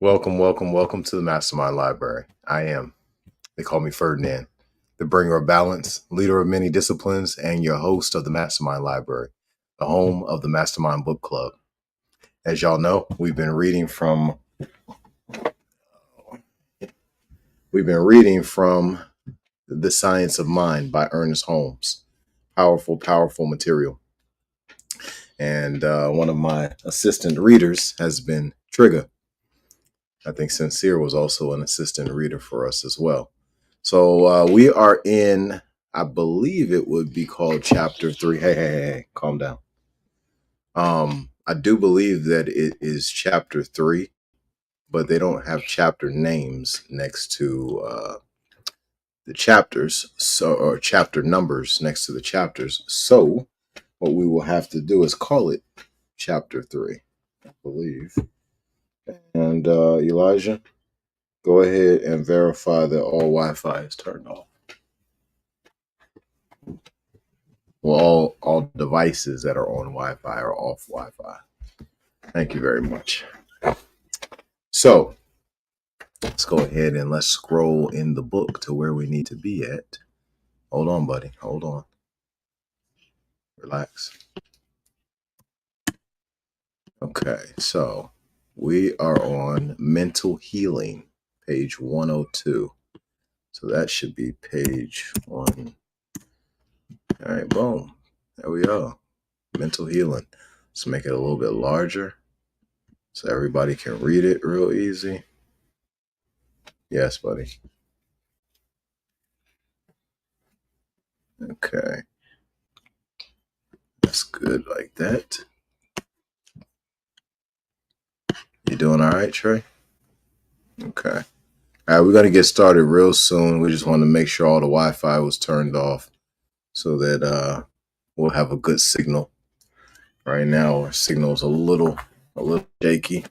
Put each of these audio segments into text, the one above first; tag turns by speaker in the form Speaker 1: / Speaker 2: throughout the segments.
Speaker 1: Welcome to the MasterMind Library. They call me Ferdinand, the bringer of balance, leader of many disciplines, and your host of the MasterMind Library, the home of the MasterMind Book Club. As y'all know, we've been reading from The Science of Mind by Ernest Holmes. Powerful material. And one of my assistant readers has been Trigger. I think Sincere was also an assistant reader for us as well. So we are in, I believe it would be called chapter 3. Hey, calm down. I do believe that it is chapter 3, but they don't have chapter names next to the chapters, or chapter numbers next to the chapters. So what we will have to do is call it chapter 3, I believe. And Elijah, go ahead and verify that all Wi-Fi is turned off. Well, all devices that are on Wi-Fi are off Wi-Fi. Thank you very much. So let's go ahead and let's scroll in the book to where we need to be at. Hold on, buddy. Hold on. Relax. Okay, so we are on mental healing, page 102. So that should be page 1. All right, boom. There we are. Mental healing. Let's make it a little bit larger so everybody can read it real easy. Yes, buddy. Okay. That's good like that. You doing all right, Trey? Okay. All right, we're going to get started real soon. We just want to make sure all the Wi-Fi was turned off so that we'll have a good signal. Right now, our signal is a little shaky.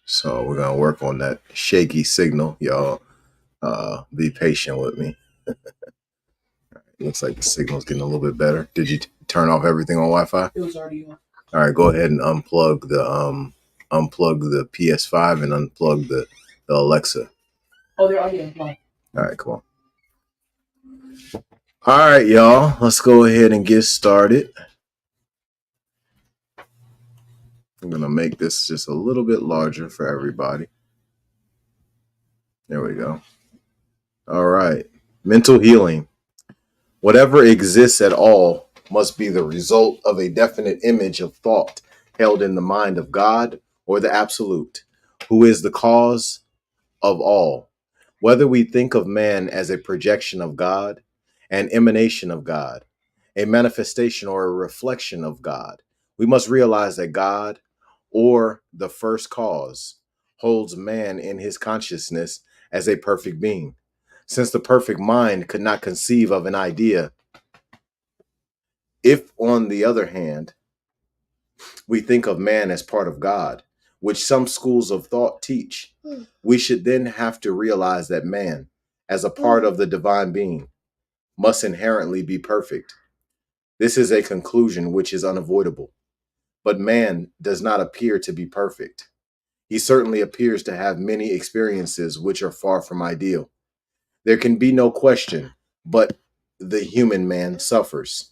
Speaker 1: So we're going to work on that shaky signal. Y'all be patient with me. Looks like the signal's getting a little bit better. Did you turn off everything on Wi-Fi?
Speaker 2: It was already on.
Speaker 1: All right, go ahead and unplug the PS5 and unplug the Alexa.
Speaker 2: Oh, they're already unplugged.
Speaker 1: All right, cool. All right, y'all. Let's go ahead and get started. I'm going to make this just a little bit larger for everybody. There we go. All right. Mental healing. Whatever exists at all must be the result of a definite image of thought held in the mind of God or the Absolute, who is the cause of all. Whether we think of man as a projection of God, an emanation of God, a manifestation or a reflection of God, we must realize that God, or the first cause, holds man in his consciousness as a perfect being. Since the perfect mind could not conceive of an idea, if, on the other hand, we think of man as part of God, which some schools of thought teach, we should then have to realize that man, as a part of the divine being, must inherently be perfect. This is a conclusion which is unavoidable. But man does not appear to be perfect. He certainly appears to have many experiences which are far from ideal. There can be no question, but the human man suffers,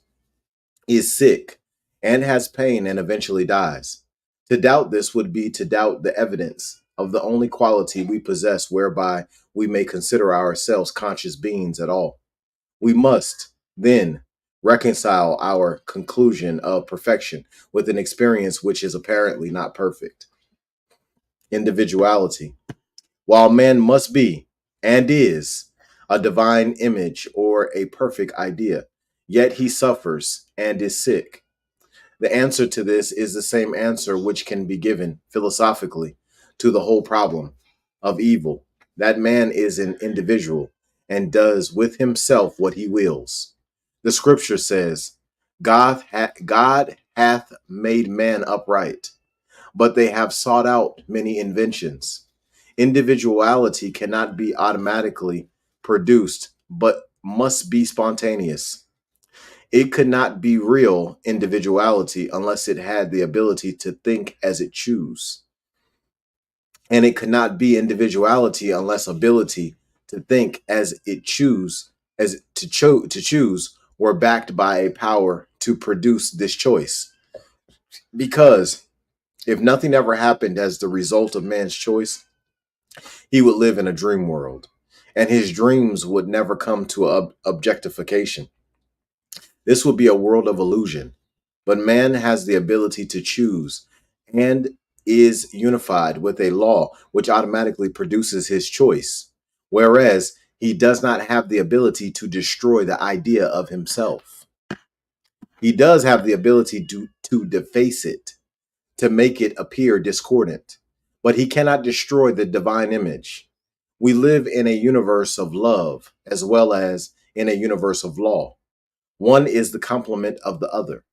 Speaker 1: is sick, and has pain and eventually dies. To doubt this would be to doubt the evidence of the only quality we possess whereby we may consider ourselves conscious beings at all. We must, then, reconcile our conclusion of perfection with an experience which is apparently not perfect. Individuality. While man must be, and is, a divine image or a perfect idea, yet he suffers and is sick. The answer to this is the same answer which can be given philosophically to the whole problem of evil, that man is an individual and does with himself what he wills. The scripture says, God hath made man upright, but they have sought out many inventions. Individuality cannot be automatically produced, but must be spontaneous. It could not be real individuality unless it had the ability to think as it choose. and it could not be individuality unless ability to think to choose were backed by a power to produce this choice. Because if nothing ever happened as the result of man's choice, he would live in a dream world, and his dreams would never come to objectification. This would be a world of illusion. But man has the ability to choose and is unified with a law which automatically produces his choice, whereas he does not have the ability to destroy the idea of himself. He does have the ability to deface it, to make it appear discordant, but he cannot destroy the divine image. We live in a universe of love as well as in a universe of law. One is the complement of the other.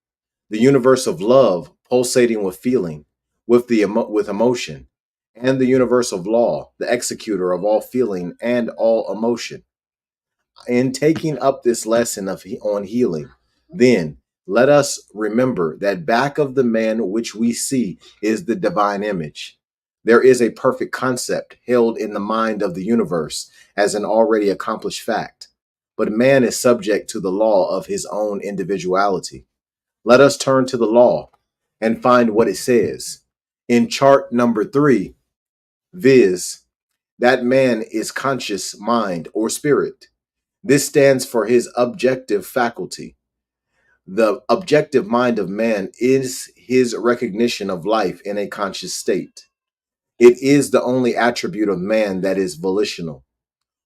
Speaker 1: The universe of love pulsating with feeling, with emotion, and the universe of law, the executor of all feeling and all emotion. In taking up this lesson on healing, then let us remember that back of the man which we see is the divine image. There is a perfect concept held in the mind of the universe as an already accomplished fact, but man is subject to the law of his own individuality. Let us turn to the law and find what it says. In chart number 3, viz., that man is conscious mind or spirit. This stands for his objective faculty. The objective mind of man is his recognition of life in a conscious state. It is the only attribute of man that is volitional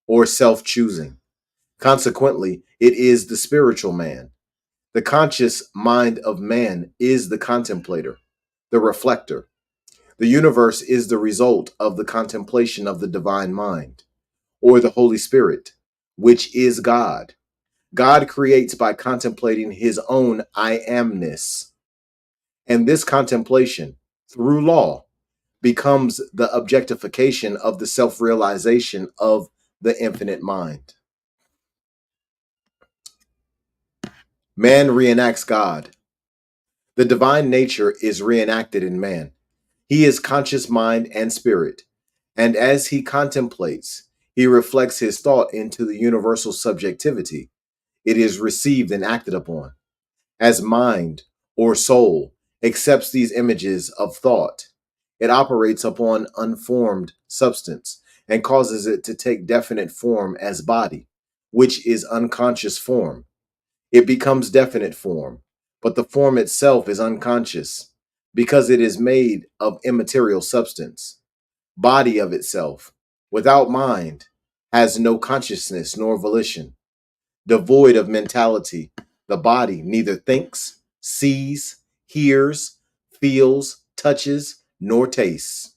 Speaker 1: or self choosing. Consequently, it is the spiritual man. The conscious mind of man is the contemplator, the reflector. The universe is the result of the contemplation of the divine mind, or the Holy Spirit, which is God. God creates by contemplating his own I amness. And this contemplation, through law, becomes the objectification of the self realization of the infinite mind. Man reenacts God. The divine nature is reenacted in man. He is conscious mind and spirit, and as he contemplates, he reflects his thought into the universal subjectivity. It is received and acted upon. As mind or soul accepts these images of thought, it operates upon unformed substance and causes it to take definite form as body, which is unconscious form. It becomes definite form, but the form itself is unconscious because it is made of immaterial substance. Body of itself, without mind, has no consciousness nor volition. Devoid of mentality, the body neither thinks, sees, hears, feels, touches, nor tastes.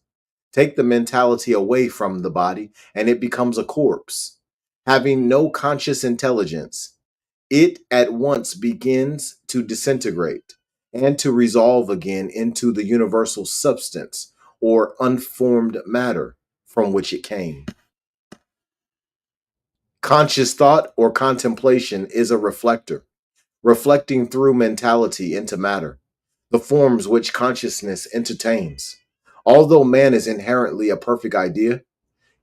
Speaker 1: Take the mentality away from the body, and it becomes a corpse, having no conscious intelligence. It at once begins to disintegrate and to resolve again into the universal substance or unformed matter from which it came. Conscious thought or contemplation is a reflector, reflecting through mentality into matter, the forms which consciousness entertains. Although man is inherently a perfect idea,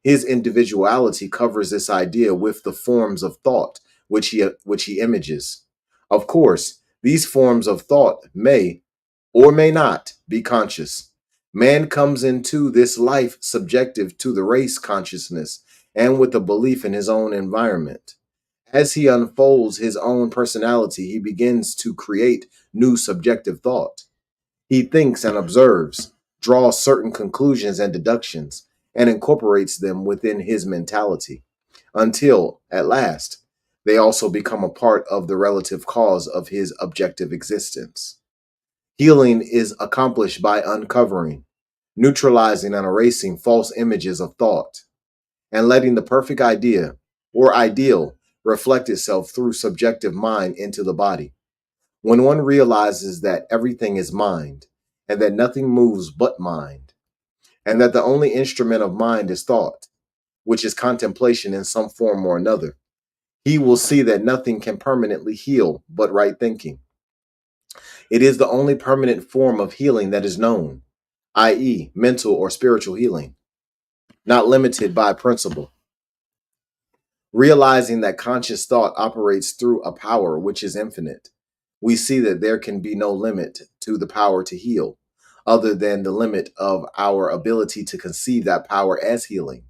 Speaker 1: his individuality covers this idea with the forms of thought which he images. Of course, these forms of thought may or may not be conscious. Man comes into this life subjective to the race consciousness and with a belief in his own environment. As he unfolds his own personality, he begins to create new subjective thought. He thinks and observes, draws certain conclusions and deductions, and incorporates them within his mentality until, at last, they also become a part of the relative cause of his objective existence. Healing is accomplished by uncovering, neutralizing, and erasing false images of thought, and letting the perfect idea or ideal reflect itself through subjective mind into the body. When one realizes that everything is mind, and that nothing moves but mind, and that the only instrument of mind is thought, which is contemplation in some form or another, he will see that nothing can permanently heal but right thinking. It is the only permanent form of healing that is known, i.e., mental or spiritual healing. not limited by principle. Realizing that conscious thought operates through a power which is infinite, we see that there can be no limit to the power to heal, other than the limit of our ability to conceive that power as healing.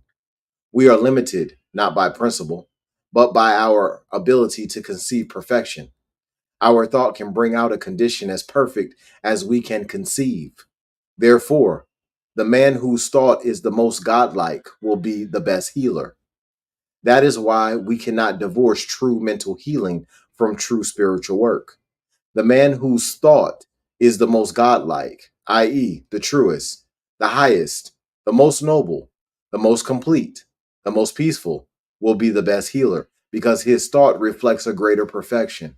Speaker 1: We are limited not by principle, but by our ability to conceive perfection. Our thought can bring out a condition as perfect as we can conceive. Therefore, the man whose thought is the most godlike will be the best healer. That is why we cannot divorce true mental healing from true spiritual work. The man whose thought is the most godlike, i.e., the truest, the highest, the most noble, the most complete, the most peaceful, will be the best healer because his thought reflects a greater perfection.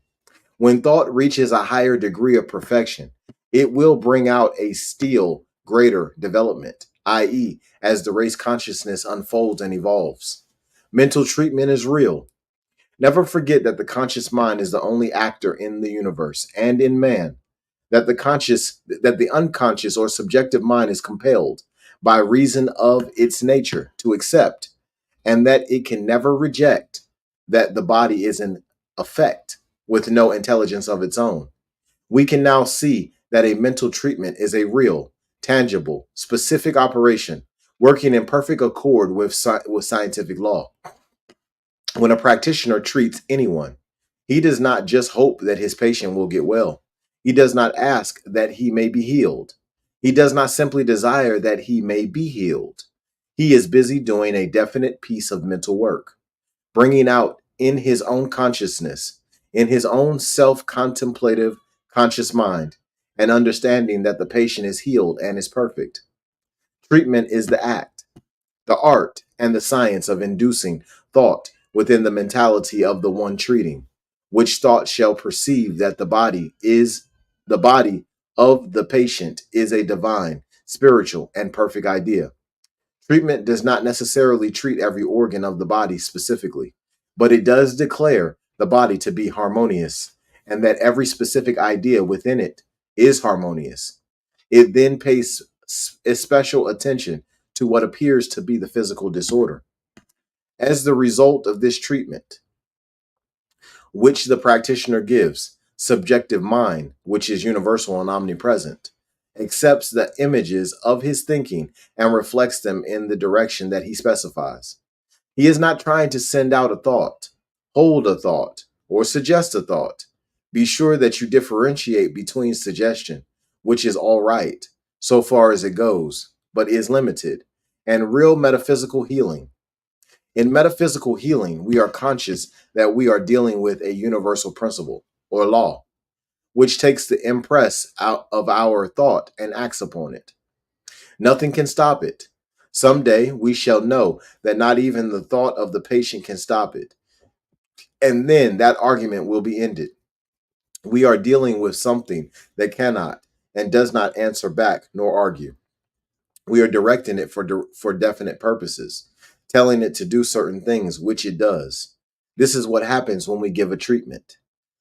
Speaker 1: When thought reaches a higher degree of perfection, it will bring out a still greater development, i.e., as the race consciousness unfolds and evolves. Mental treatment is real. Never forget that the conscious mind is the only actor in the universe and in man, that the unconscious or subjective mind is compelled by reason of its nature to accept, and that it can never reject that the body is an effect with no intelligence of its own. We can now see that a mental treatment is a real, tangible, specific operation working in perfect accord with scientific law. When a practitioner treats anyone, he does not just hope that his patient will get well. He does not ask that he may be healed. He does not simply desire that he may be healed. He is busy doing a definite piece of mental work, bringing out in his own consciousness, in his own self contemplative conscious mind, and understanding that the patient is healed and is perfect. Treatment is the act, the art, and the science of inducing thought within the mentality of the one treating, which thought shall perceive that the body of the patient is a divine, spiritual, and perfect idea. Treatment does not necessarily treat every organ of the body specifically, but it does declare the body to be harmonious and that every specific idea within it is harmonious. It then pays special attention to what appears to be the physical disorder. As the result of this treatment, which the practitioner gives, subjective mind, which is universal and omnipresent, accepts the images of his thinking and reflects them in the direction that he specifies. He is not trying to send out a thought, hold a thought, or suggest a thought. Be sure that you differentiate between suggestion, which is all right, so far as it goes, but is limited, and real metaphysical healing. In metaphysical healing, we are conscious that we are dealing with a universal principle or law, which takes the impress out of our thought and acts upon it. Nothing can stop it. Someday we shall know that not even the thought of the patient can stop it. And then that argument will be ended. We are dealing with something that cannot and does not answer back nor argue. We are directing it for definite purposes, telling it to do certain things, which it does. This is what happens when we give a treatment.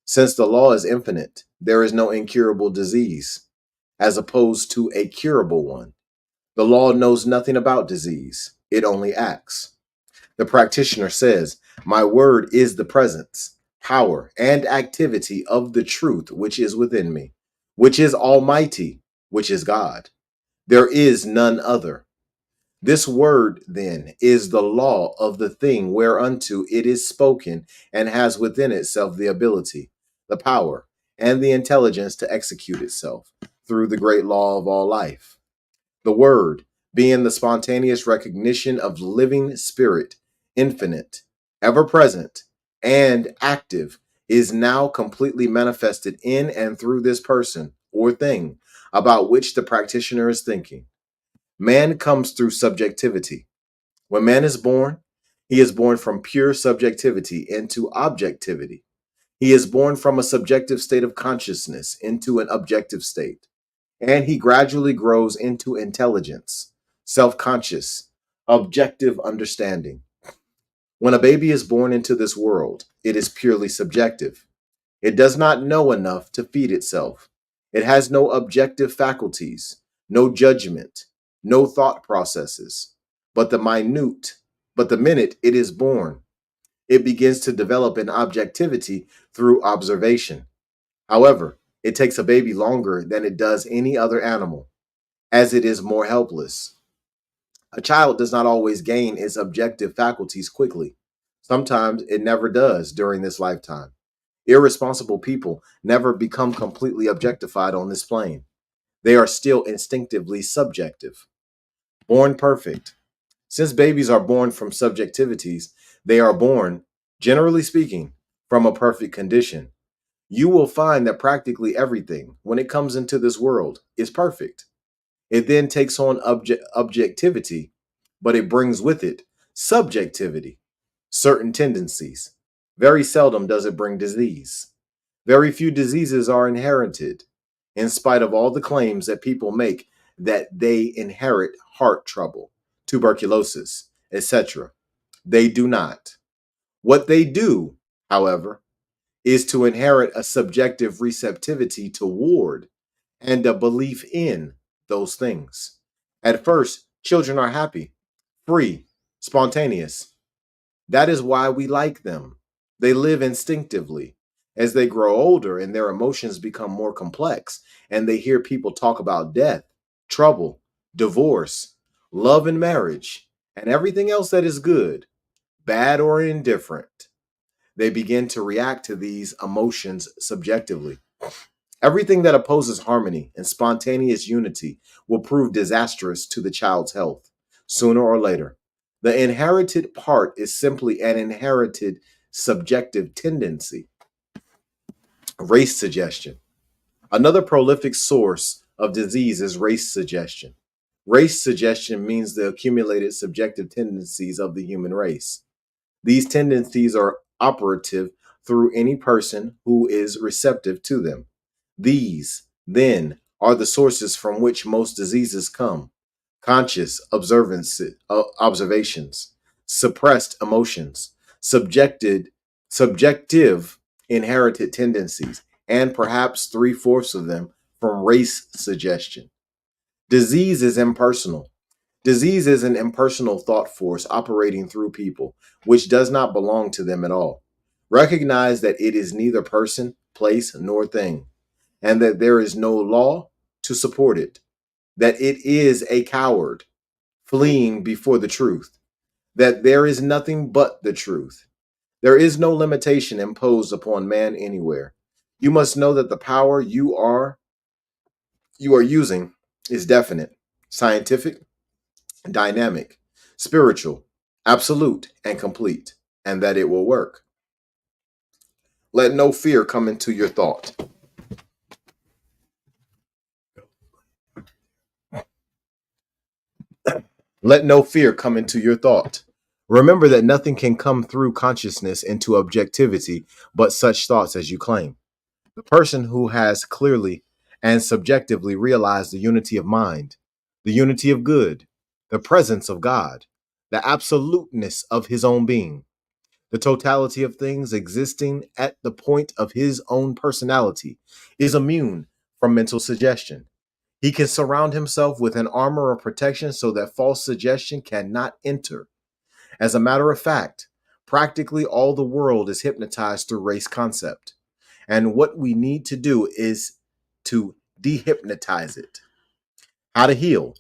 Speaker 1: Since the law is infinite, there is no incurable disease, as opposed to a curable one. The law knows nothing about disease, it only acts. The practitioner says, "My word is the presence, power, and activity of the truth which is within me, which is almighty, which is God. There is none other." This word, then, is the law of the thing whereunto it is spoken and has within itself the ability, the power, and the intelligence to execute itself through the great law of all life. The word, being the spontaneous recognition of living spirit, infinite, ever present, and active, is now completely manifested in and through this person or thing about which the practitioner is thinking. Man comes through subjectivity. When man is born, he is born from pure subjectivity into objectivity. He is born from a subjective state of consciousness into an objective state, and he gradually grows into intelligence, self-conscious, objective understanding. When a baby is born into this world, it is purely subjective. It does not know enough to feed itself. It has no objective faculties, no judgment, no thought processes. but the minute it is born, it begins to develop an objectivity through observation. However, it takes a baby longer than it does any other animal, as it is more helpless. A child does not always gain its objective faculties quickly. Sometimes it never does during this lifetime. Irresponsible people never become completely objectified on this plane. They are still instinctively subjective. Born perfect. Since babies are born from subjectivities, they are born, generally speaking, from a perfect condition. You will find that practically everything, when it comes into this world, is perfect. It then takes on objectivity, but it brings with it subjectivity, certain tendencies. Very seldom does it bring disease. Very few diseases are inherited, in spite of all the claims that people make that they inherit heart trouble, tuberculosis, etc. They do not. What they do, however, is to inherit a subjective receptivity toward and a belief in those things. At first, children are happy, free, spontaneous. That is why we like them. They live instinctively. As they grow older and their emotions become more complex, and they hear people talk about death, trouble, divorce, love and marriage, and everything else that is good, bad, or indifferent, they begin to react to these emotions subjectively. Everything that opposes harmony and spontaneous unity will prove disastrous to the child's health, sooner or later. The inherited part is simply an inherited subjective tendency. Race suggestion. Another prolific source of disease is race suggestion. Race suggestion means the accumulated subjective tendencies of the human race. These tendencies are operative through any person who is receptive to them. These, then, are the sources from which most diseases come: conscious observations, suppressed emotions, subjective inherited tendencies, and perhaps three-fourths of them from race suggestion. Disease is impersonal. Disease is an impersonal thought force operating through people, which does not belong to them at all. Recognize that it is neither person, place, nor thing, and that there is no law to support it, that it is a coward fleeing before the truth, that there is nothing but the truth. There is no limitation imposed upon man anywhere. You must know that the power you are using is definite, scientific, dynamic, spiritual, absolute, and complete, and that it will work. Let no fear come into your thought. Let no fear come into your thought. Remember that nothing can come through consciousness into objectivity but such thoughts as you claim. The person who has clearly and subjectively realized the unity of mind, the unity of good, the presence of God, the absoluteness of his own being, the totality of things existing at the point of his own personality, is immune from mental suggestion. He can surround himself with an armor of protection so that false suggestion cannot enter. As a matter of fact, practically all the world is hypnotized through race concept. And what we need to do is to dehypnotize it. How to heal?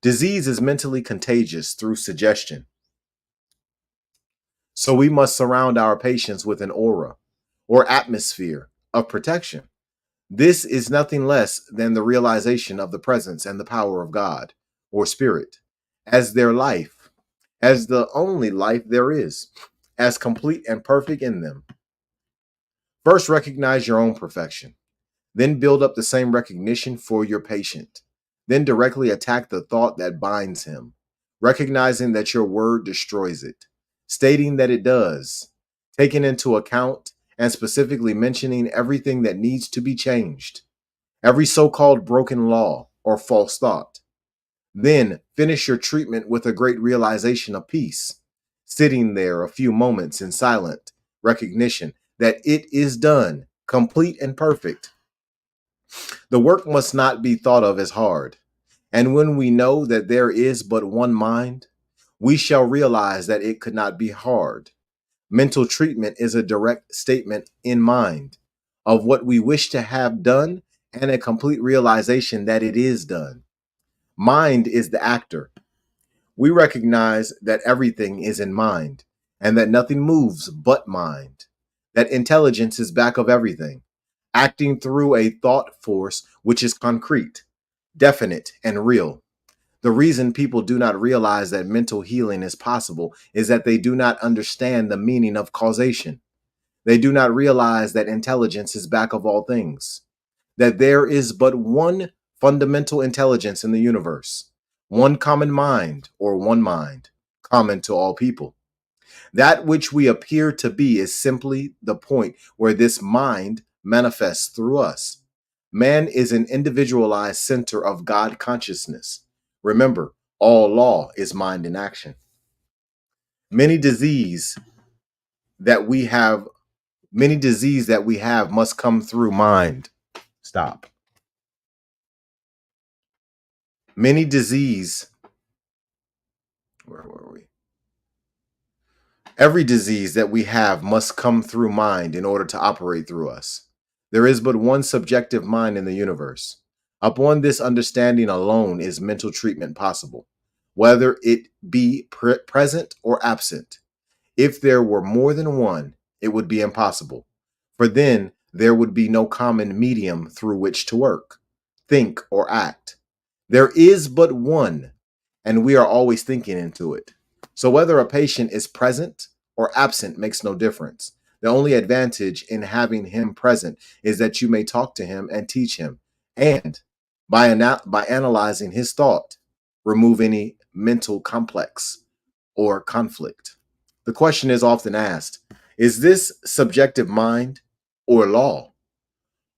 Speaker 1: Disease is mentally contagious through suggestion. So we must surround our patients with an aura or atmosphere of protection. This is nothing less than the realization of the presence and the power of God or spirit as their life, as the only life there is, as complete and perfect in them. First, recognize your own perfection. Then build up the same recognition for your patient. Then directly attack the thought that binds him, recognizing that your word destroys it, stating that it does, taking into account and specifically mentioning everything that needs to be changed, every so-called broken law or false thought. Then finish your treatment with a great realization of peace, sitting there a few moments in silent recognition that it is done, complete and perfect. The work must not be thought of as hard. And when we know that there is but one mind, we shall realize that it could not be hard. Mental treatment is a direct statement in mind of what we wish to have done and a complete realization that it is done. Mind is the actor. We recognize that everything is in mind and that nothing moves but mind, that intelligence is back of everything, acting through a thought force which is concrete, definite, and real. The reason people do not realize that mental healing is possible is that they do not understand the meaning of causation. They do not realize that intelligence is back of all things, that there is but one fundamental intelligence in the universe, one common mind or one mind, common to all people. That which we appear to be is simply the point where this mind manifests through us. Man is an individualized center of God consciousness. Remember, all law is mind in action. Many disease that we have, many disease that we have must come through mind. Stop. Many disease, where were we? Every disease that we have must come through mind in order to operate through us. There is but one subjective mind in the universe. Upon this understanding alone is mental treatment possible, whether it be present or absent. If there were more than one, it would be impossible, for then there would be no common medium through which to work, think, or act. There is but one, and we are always thinking into it. So whether a patient is present or absent makes no difference. The only advantage in having him present is that you may talk to him and teach him, and by analyzing his thought, remove any mental complex or conflict. The question is often asked, is this subjective mind or law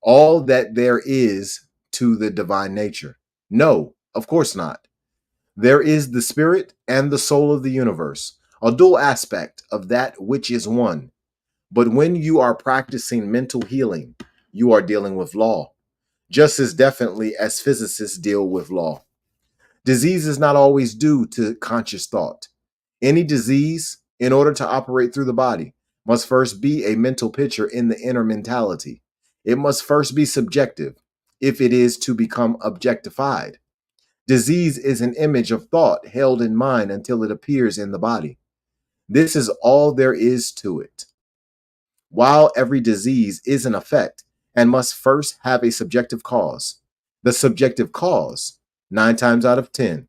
Speaker 1: all that there is to the divine nature? No, of course not. There is the spirit and the soul of the universe, a dual aspect of that which is one. But when you are practicing mental healing, you are dealing with law, just as definitely as physicists deal with law. Disease is not always due to conscious thought. Any disease, in order to operate through the body, must first be a mental picture in the inner mentality. It must first be subjective if it is to become objectified. Disease is an image of thought held in mind until it appears in the body. This is all there is to it. While every disease is an effect and must first have a subjective cause, the subjective cause, 9 times out of 10,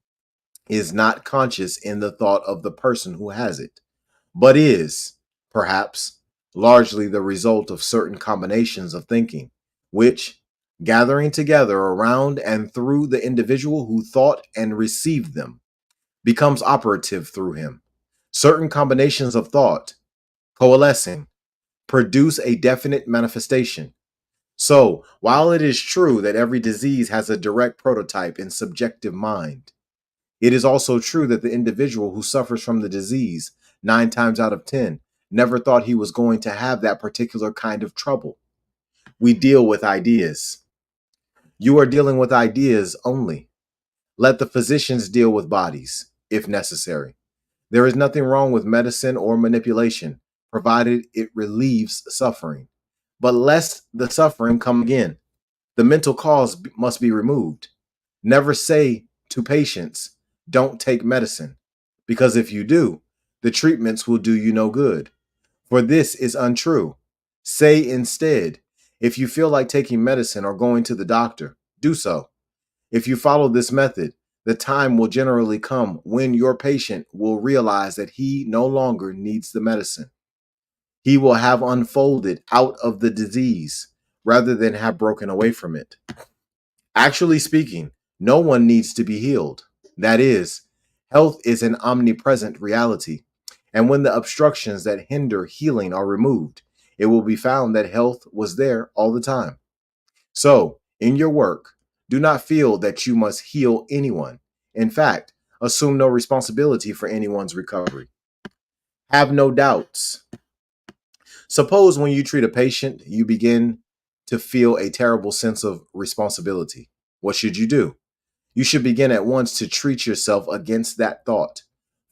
Speaker 1: is not conscious in the thought of the person who has it, but is, perhaps, largely the result of certain combinations of thinking, which, gathering together around and through the individual who thought and received them, becomes operative through him. Certain combinations of thought, coalescing, produce a definite manifestation. So, while it is true that every disease has a direct prototype in subjective mind, it is also true that the individual who suffers from the disease, 9 times out of 10, never thought he was going to have that particular kind of trouble. We deal with ideas. You are dealing with ideas only. Let the physicians deal with bodies, if necessary. There is nothing wrong with medicine or manipulation, provided it relieves suffering. But lest the suffering come again, the mental cause must be removed. Never say to patients, don't take medicine, because if you do, the treatments will do you no good. For this is untrue. Say instead, if you feel like taking medicine or going to the doctor, do so. If you follow this method, the time will generally come when your patient will realize that he no longer needs the medicine. He will have unfolded out of the disease rather than have broken away from it. Actually speaking, no one needs to be healed. That is, health is an omnipresent reality. And when the obstructions that hinder healing are removed, it will be found that health was there all the time. So, in your work, do not feel that you must heal anyone. In fact, assume no responsibility for anyone's recovery. Have no doubts. Suppose when you treat a patient, you begin to feel a terrible sense of responsibility. What should you do? You should begin at once to treat yourself against that thought.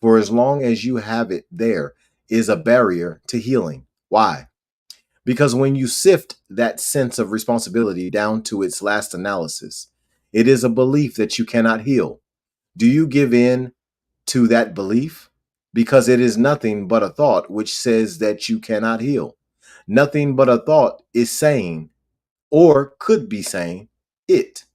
Speaker 1: for as long as you have it, there is a barrier to healing. Why? Because when you sift that sense of responsibility down to its last analysis, it is a belief that you cannot heal. Do you give in to that belief? Because it is nothing but a thought which says that you cannot heal. Nothing but a thought is saying, or could be saying, it.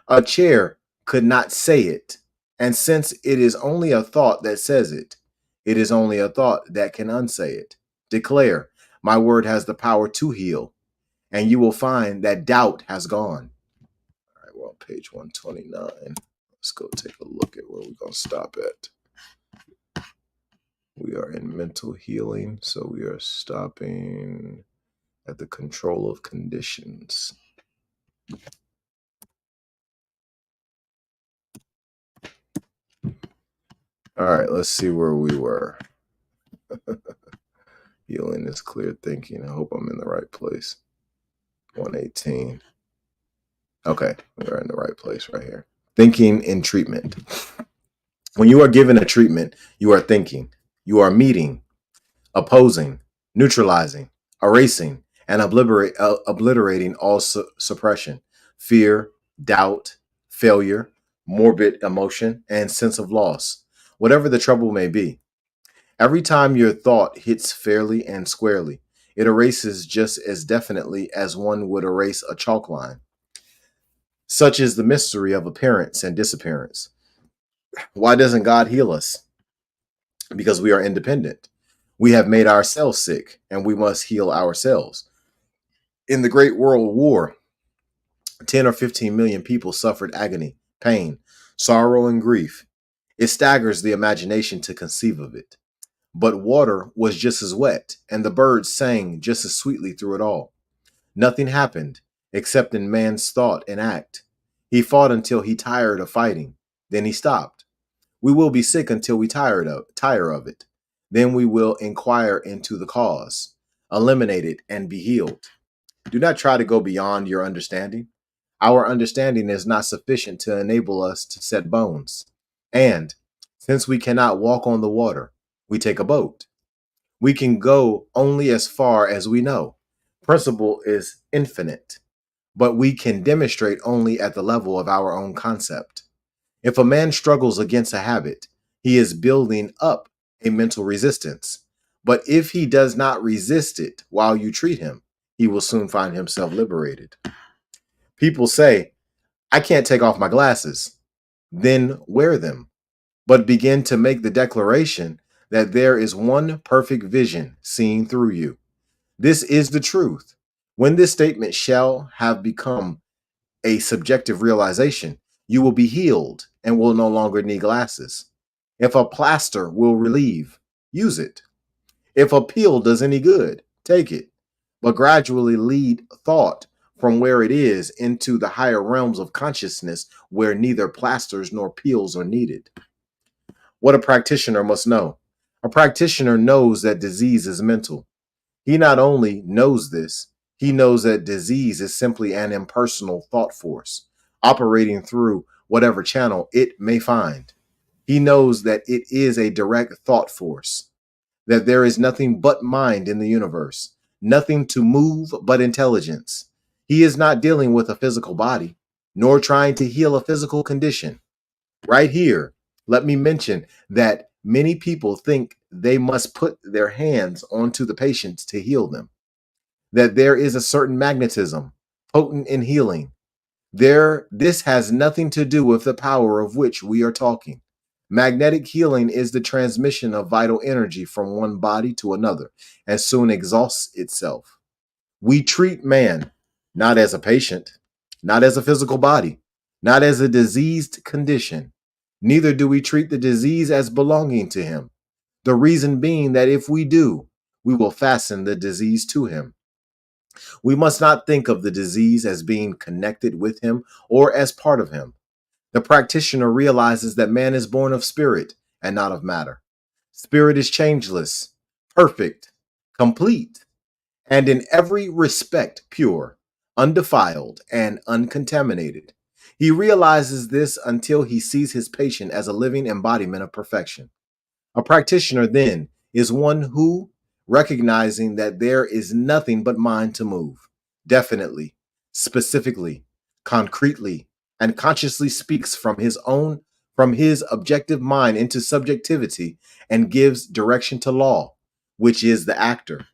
Speaker 1: A chair could not say it. And since it is only a thought that says it, it is only a thought that can unsay it. Declare, my word has the power to heal, and you will find that doubt has gone. All right, we're on page 129. Let's go take a look at where we're going to stop at. We are in mental healing, so we are stopping at the control of conditions. All right, let's see where we were. Healing is clear thinking. I hope I'm in the right place. 118. Okay, we're in the right place right here. Thinking in treatment. When you are given a treatment, you are thinking. You are meeting, opposing, neutralizing, erasing, and obliterating all suppression, fear, doubt, failure, morbid emotion, and sense of loss, whatever the trouble may be. Every time your thought hits fairly and squarely, it erases just as definitely as one would erase a chalk line. Such is the mystery of appearance and disappearance. Why doesn't God heal us? Because we are independent. We have made ourselves sick, and we must heal ourselves. In the Great World War, 10 or 15 million people suffered agony, pain, sorrow, and grief. It staggers the imagination to conceive of it. But water was just as wet, and the birds sang just as sweetly through it all. Nothing happened, except in man's thought and act. He fought until he tired of fighting. Then he stopped. We will be sick until we tire of it. Then we will inquire into the cause, eliminate it, and be healed. Do not try to go beyond your understanding. Our understanding is not sufficient to enable us to set bones. And since we cannot walk on the water, we take a boat. We can go only as far as we know. Principle is infinite, but we can demonstrate only at the level of our own concept. If a man struggles against a habit, he is building up a mental resistance. But if he does not resist it while you treat him, he will soon find himself liberated. People say, I can't take off my glasses. Then wear them, but begin to make the declaration that there is one perfect vision seen through you. This is the truth. When this statement shall have become a subjective realization, you will be healed and will no longer need glasses. If a plaster will relieve, use it. If a pill does any good, take it. But gradually lead thought from where it is into the higher realms of consciousness where neither plasters nor pills are needed. What a practitioner must know. A practitioner knows that disease is mental. He not only knows this, he knows that disease is simply an impersonal thought force operating through whatever channel it may find. He knows that it is a direct thought force, that there is nothing but mind in the universe, nothing to move but intelligence. He is not dealing with a physical body, nor trying to heal a physical condition. Right here, let me mention that many people think they must put their hands onto the patients to heal them, that there is a certain magnetism potent in healing. This has nothing to do with the power of which we are talking. Magnetic healing is the transmission of vital energy from one body to another and soon exhausts itself. We treat man not as a patient, not as a physical body, not as a diseased condition. Neither do we treat the disease as belonging to him. The reason being that if we do, we will fasten the disease to him. We must not think of the disease as being connected with him or as part of him. The practitioner realizes that man is born of spirit and not of matter. Spirit is changeless, perfect, complete, and in every respect pure, undefiled, and uncontaminated. He realizes this until he sees his patient as a living embodiment of perfection. A practitioner, then, is one who, recognizing that there is nothing but mind to move, definitely, specifically, concretely, and consciously speaks from his objective mind into subjectivity and gives direction to law, which is the actor.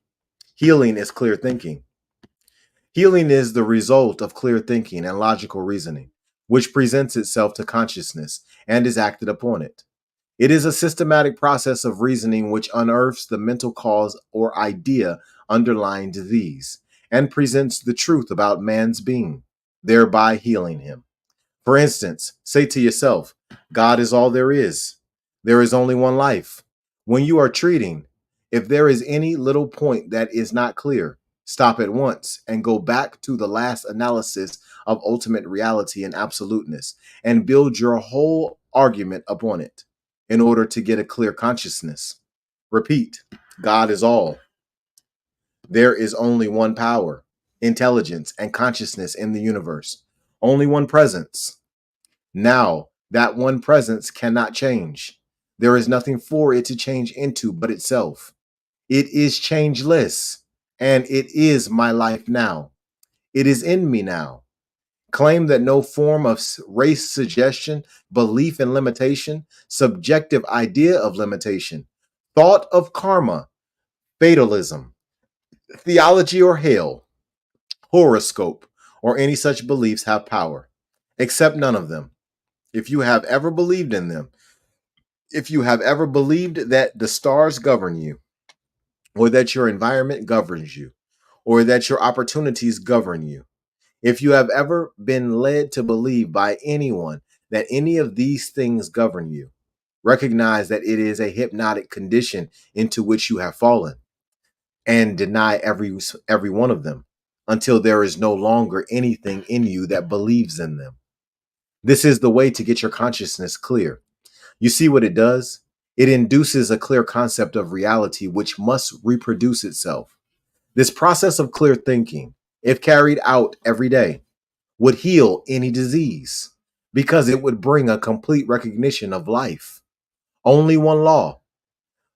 Speaker 1: Healing is clear thinking. Healing is the result of clear thinking and logical reasoning, which presents itself to consciousness and is acted upon it. It is a systematic process of reasoning which unearths the mental cause or idea underlying disease and presents the truth about man's being, thereby healing him. For instance, say to yourself, God is all there is. There is only one life. When you are treating, if there is any little point that is not clear, stop at once and go back to the last analysis of ultimate reality and absoluteness and build your whole argument upon it in order to get a clear consciousness. Repeat, God is all. There is only one power, intelligence, and consciousness in the universe. Only one presence. Now, that one presence cannot change. There is nothing for it to change into but itself. It is changeless, and it is my life now. It is in me now. Claim that no form of race suggestion, belief in limitation, subjective idea of limitation, thought of karma, fatalism, theology or hell, horoscope, or any such beliefs have power. Accept none of them. If you have ever believed in them, if you have ever believed that the stars govern you, or that your environment governs you, or that your opportunities govern you, if you have ever been led to believe by anyone that any of these things govern you, recognize that it is a hypnotic condition into which you have fallen and deny every one of them until there is no longer anything in you that believes in them. This is the way to get your consciousness clear. You see what it does? It induces a clear concept of reality which must reproduce itself. This process of clear thinking, if carried out every day, would heal any disease because it would bring a complete recognition of life. Only one law.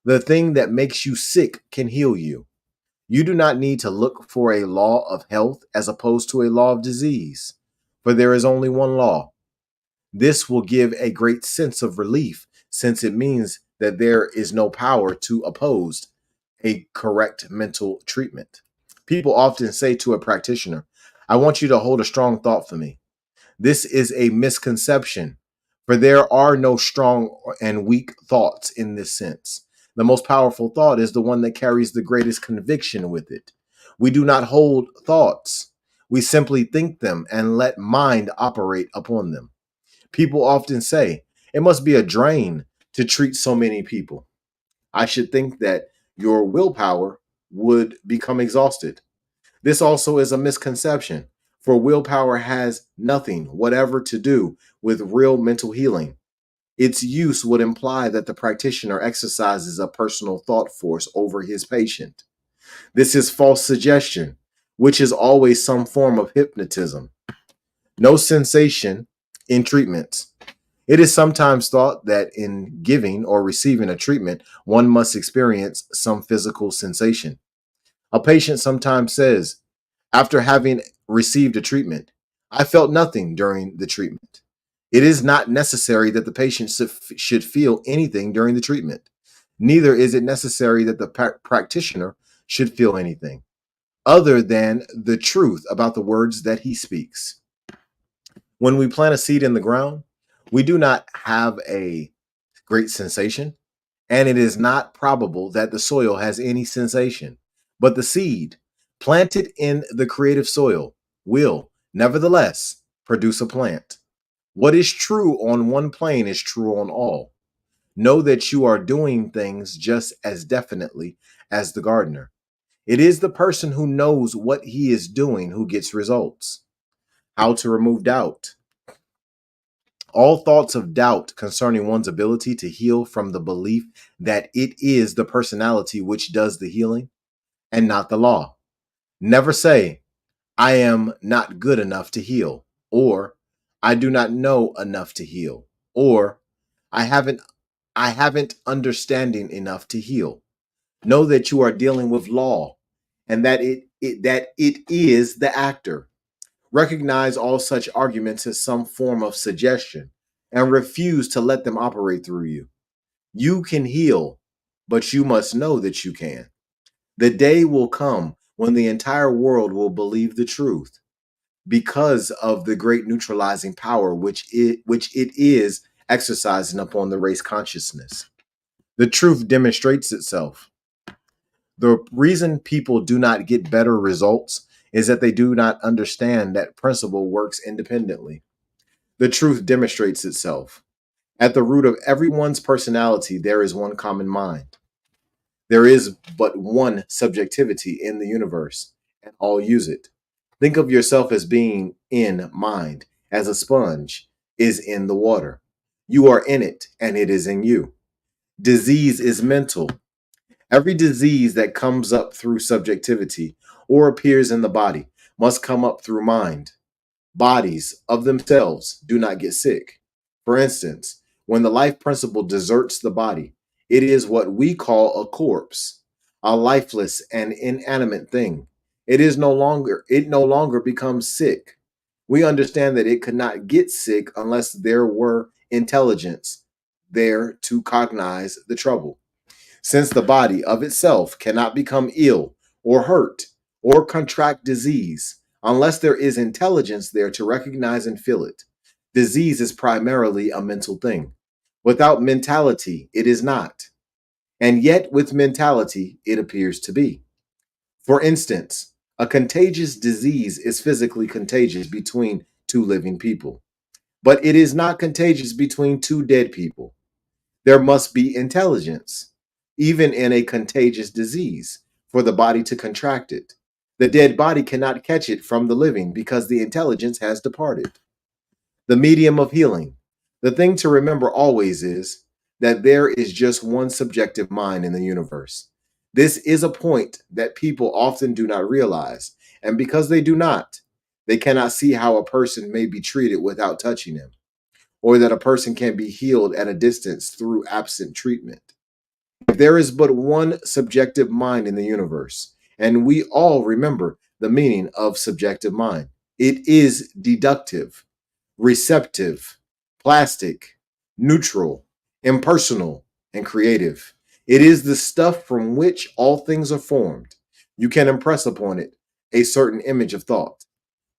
Speaker 1: The thing that makes you sick can heal you. You do not need to look for a law of health as opposed to a law of disease, for there is only one law. This will give a great sense of relief since it means that there is no power to oppose a correct mental treatment. People often say to a practitioner, I want you to hold a strong thought for me. This is a misconception, for there are no strong and weak thoughts in this sense. The most powerful thought is the one that carries the greatest conviction with it. We do not hold thoughts. We simply think them and let mind operate upon them. People often say, it must be a drain to treat so many people. I should think that your willpower would become exhausted. This also is a misconception, for willpower has nothing whatever to do with real mental healing. Its use would imply that the practitioner exercises a personal thought force over his patient. This is false suggestion, which is always some form of hypnotism. No sensation in treatments. It is sometimes thought that in giving or receiving a treatment, one must experience some physical sensation. A patient sometimes says, after having received a treatment, I felt nothing during the treatment. It is not necessary that the patient should feel anything during the treatment. Neither is it necessary that the practitioner should feel anything other than the truth about the words that he speaks. When we plant a seed in the ground, we do not have a great sensation, and it is not probable that the soil has any sensation. But the seed, planted in the creative soil, will, nevertheless, produce a plant. What is true on one plane is true on all. Know that you are doing things just as definitely as the gardener. It is the person who knows what he is doing who gets results. How to remove doubt. All thoughts of doubt concerning one's ability to heal from the belief that it is the personality which does the healing and not the law. Never say, I am not good enough to heal, or I do not know enough to heal, or I haven't I haven't understanding enough to heal. Know that you are dealing with law and that it is the actor. Recognize all such arguments as some form of suggestion and refuse to let them operate through you. You can heal, but you must know that you can. The day will come when the entire world will believe the truth because of the great neutralizing power which it is exercising upon the race consciousness. The truth demonstrates itself. The reason people do not get better results is that they do not understand that principle works independently. The truth demonstrates itself. At the root of everyone's personality, there is one common mind. There is but one subjectivity in the universe, and all use it. Think of yourself as being in mind, as a sponge is in the water. You are in it, and it is in you. Disease is mental. Every disease that comes up through subjectivity or appears in the body must come up through mind. Bodies of themselves do not get sick. For instance, when the life principle deserts the body, it is what we call a corpse, a lifeless and inanimate thing. It no longer becomes sick. We understand that it could not get sick unless there were intelligence there to cognize the trouble. Since the body of itself cannot become ill or hurt or contract disease unless there is intelligence there to recognize and feel it. Disease is primarily a mental thing. Without mentality, it is not. And yet, with mentality, it appears to be. For instance, a contagious disease is physically contagious between two living people, but it is not contagious between two dead people. There must be intelligence, even in a contagious disease, for the body to contract it. The dead body cannot catch it from the living because the intelligence has departed. The medium of healing. The thing to remember always is that there is just one subjective mind in the universe. This is a point that people often do not realize, and because they do not, they cannot see how a person may be treated without touching him, or that a person can be healed at a distance through absent treatment. If there is but one subjective mind in the universe, and we all remember the meaning of subjective mind, it is deductive, receptive, plastic, neutral, impersonal, and creative. It is the stuff from which all things are formed. You can impress upon it a certain image of thought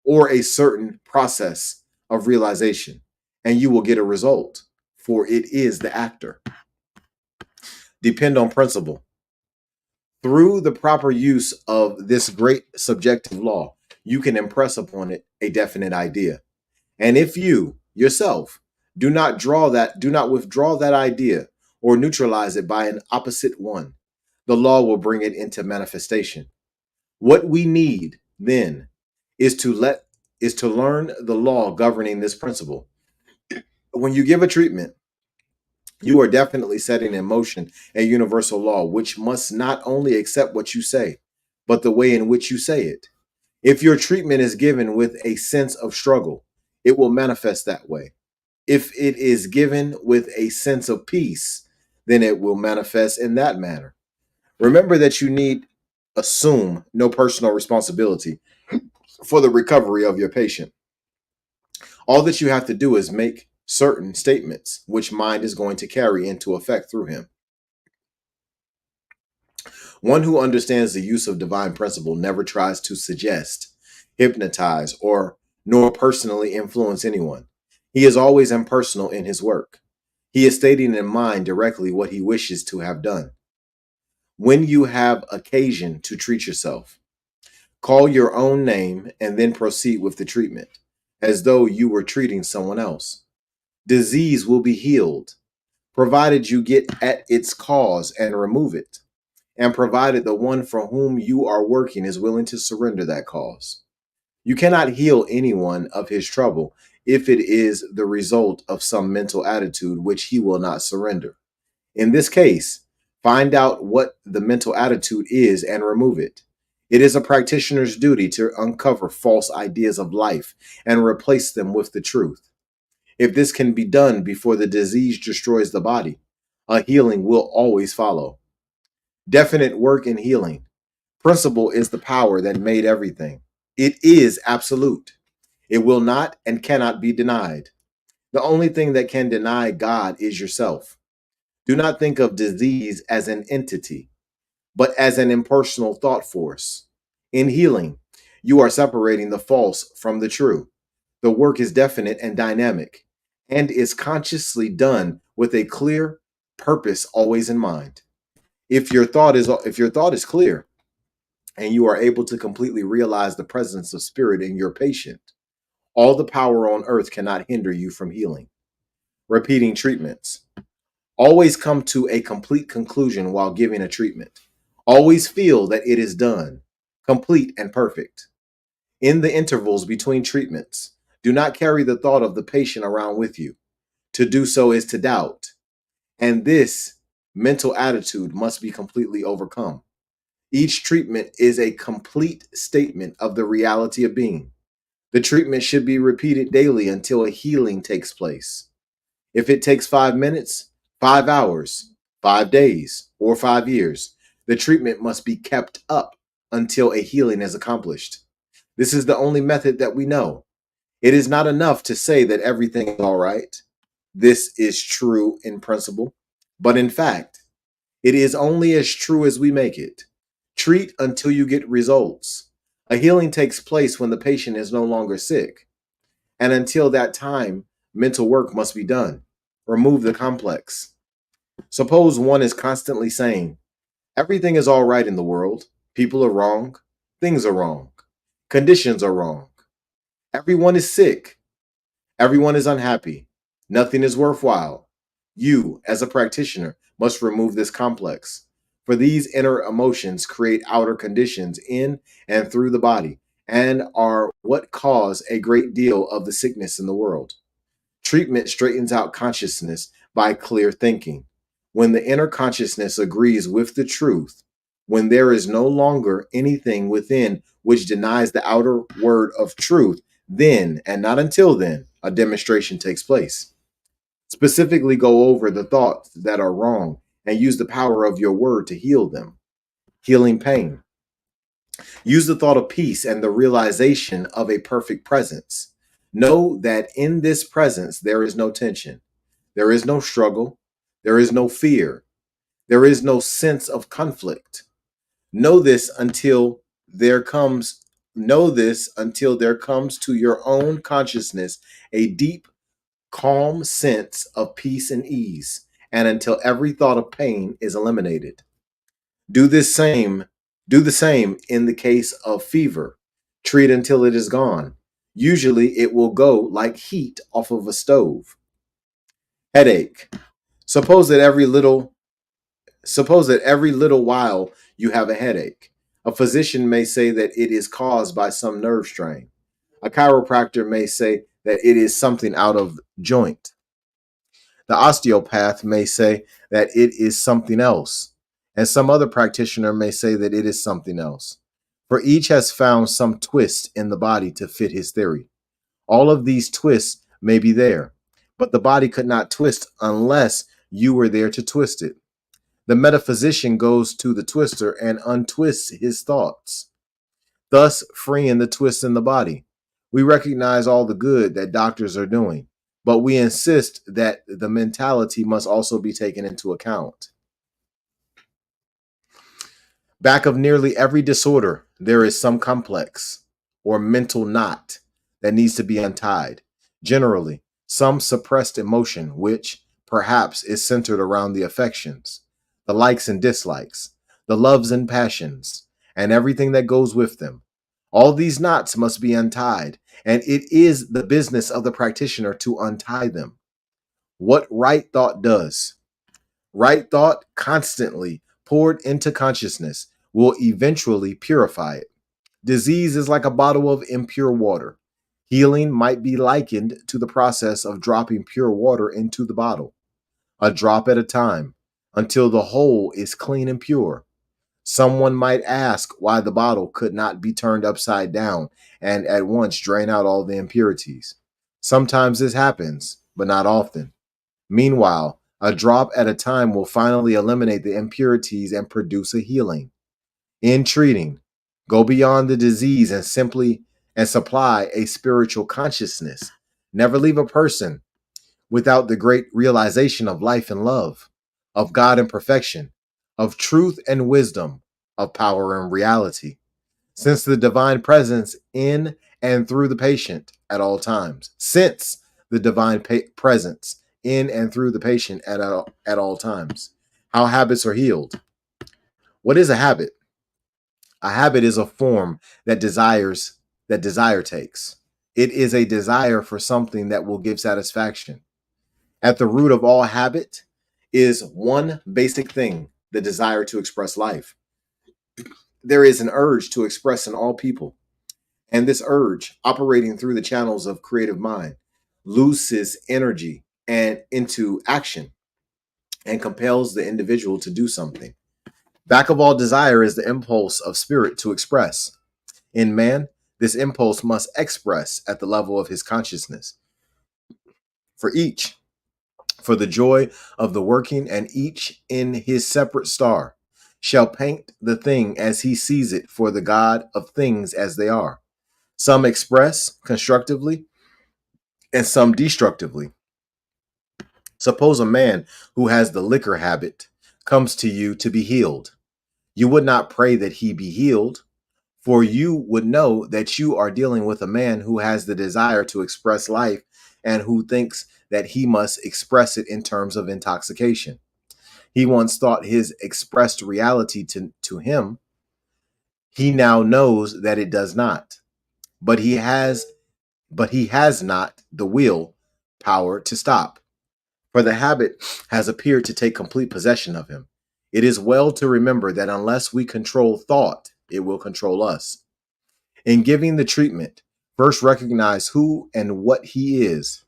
Speaker 1: or a certain process of realization, and you will get a result, for it is the actor. Depend on principle. Through the proper use of this great subjective law, you can impress upon it a definite idea. And if you yourself do not withdraw that idea or neutralize it by an opposite one, the law will bring it into manifestation. What we need then is to learn the law governing this principle. When you give a treatment, you are definitely setting in motion a universal law which must not only accept what you say, but the way in which you say it. If your treatment is given with a sense of struggle, it will manifest that way. If it is given with a sense of peace, then it will manifest in that manner. Remember that you need assume no personal responsibility for the recovery of your patient. All that you have to do is make certain statements which mind is going to carry into effect through him. One who understands the use of divine principle never tries to suggest, hypnotize, or nor personally influence anyone. He is always impersonal in his work. He is stating in mind directly what he wishes to have done. When you have occasion to treat yourself, call your own name and then proceed with the treatment, as though you were treating someone else. Disease will be healed, provided you get at its cause and remove it, and provided the one for whom you are working is willing to surrender that cause. You cannot heal anyone of his trouble if it is the result of some mental attitude which he will not surrender. In this case, find out what the mental attitude is and remove it. It is a practitioner's duty to uncover false ideas of life and replace them with the truth. If this can be done before the disease destroys the body, a healing will always follow. Definite work in healing. Principle is the power that made everything. It is absolute. It will not and cannot be denied. The only thing that can deny God is yourself. Do not think of disease as an entity, but as an impersonal thought force. In healing, you are separating the false from the true. The work is definite and dynamic, and is consciously done with a clear purpose always in mind. If your thought is clear and you are able to completely realize the presence of spirit in your patient, all the power on earth cannot hinder you from healing. Repeating treatments. Always come to a complete conclusion while giving a treatment. Always feel that it is done, complete and perfect. In the intervals between treatments, do not carry the thought of the patient around with you. To do so is to doubt, and this mental attitude must be completely overcome. Each treatment is a complete statement of the reality of being. The treatment should be repeated daily until a healing takes place. If it takes 5 minutes, 5 hours, 5 days, or 5 years, the treatment must be kept up until a healing is accomplished. This is the only method that we know. It is not enough to say that everything is all right. This is true in principle, but in fact, it is only as true as we make it. Treat until you get results. A healing takes place when the patient is no longer sick. And until that time, mental work must be done. Remove the complex. Suppose one is constantly saying, everything is all right in the world. People are wrong. Things are wrong. Conditions are wrong. Everyone is sick. Everyone is unhappy. Nothing is worthwhile. You, as a practitioner, must remove this complex. For these inner emotions create outer conditions in and through the body and are what cause a great deal of the sickness in the world. Treatment straightens out consciousness by clear thinking. When the inner consciousness agrees with the truth, when there is no longer anything within which denies the outer word of truth, then, and not until then, a demonstration takes place. Specifically, go over the thoughts that are wrong and use the power of your word to heal them. Healing pain. Use the thought of peace and the realization of a perfect presence. Know that in this presence there is no tension, there is no struggle, there is no fear, there is no sense of conflict. Know this until there comes know this until there comes to your own consciousness a deep, calm sense of peace and ease, and until every thought of pain is eliminated. Do this same, do the same in the case of fever. Treat until it is gone. Usually it will go like heat off of a stove. Headache. Suppose that every little Suppose that every little while you have a headache. A physician may say that it is caused by some nerve strain. A chiropractor may say that it is something out of joint. The osteopath may say that it is something else, and some other practitioner may say that it is something else. For each has found some twist in the body to fit his theory. All of these twists may be there, but the body could not twist unless you were there to twist it. The metaphysician goes to the twister and untwists his thoughts, thus freeing the twist in the body. We recognize all the good that doctors are doing, but we insist that the mentality must also be taken into account. Back of nearly every disorder, there is some complex or mental knot that needs to be untied. Generally, some suppressed emotion, which perhaps is centered around the affections, the likes and dislikes, the loves and passions, and everything that goes with them. All these knots must be untied, and it is the business of the practitioner to untie them. What right thought does. Right thought, constantly poured into consciousness, will eventually purify it. Disease is like a bottle of impure water. Healing might be likened to the process of dropping pure water into the bottle, a drop at a time, until the whole is clean and pure. Someone might ask why the bottle could not be turned upside down and at once drain out all the impurities. Sometimes this happens, but not often. Meanwhile, A drop at a time will finally eliminate the impurities and produce a healing. In treating, go beyond the disease and simply and supply a spiritual consciousness. Never leave a person without the great realization of life and love, of God and perfection, of truth and wisdom, of power and reality. Since the divine presence in and through the patient at all times. Since the divine presence in and through the patient at all times. How habits are healed. What is a habit? A habit is a form that desire takes. It is a desire for something that will give satisfaction. At the root of all habit is one basic thing, the desire to express life. There is an urge to express in all people, and this urge, operating through the channels of creative mind, looses energy and into action and compels the individual to do something. Back of all desire is the impulse of spirit to express. In man, this impulse must express at the level of his consciousness. For each, for the joy of the working, and each in his separate star shall paint the thing as he sees it for the God of things as they are. Some express constructively and some destructively. Suppose a man who has the liquor habit comes to you to be healed. You would not pray that he be healed, for you would know that you are dealing with a man who has the desire to express life and who thinks that he must express it in terms of intoxication. He once thought his expressed reality to him. He now knows that it does not. But he has not the will power to stop. For the habit has appeared to take complete possession of him. It is well to remember that unless we control thought, it will control us. In giving the treatment, first recognize who and what he is,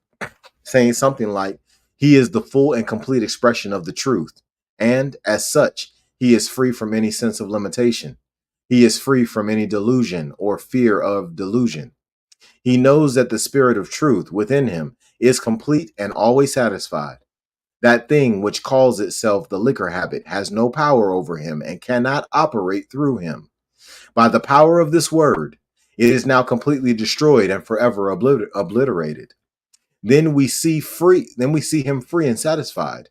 Speaker 1: saying something like, he is the full and complete expression of the truth, and as such, he is free from any sense of limitation. He is free from any delusion or fear of delusion. He knows that the spirit of truth within him is complete and always satisfied. That thing which calls itself the liquor habit has no power over him and cannot operate through him. By the power of this word, it is now completely destroyed and forever obliterated. Then we see him free and satisfied.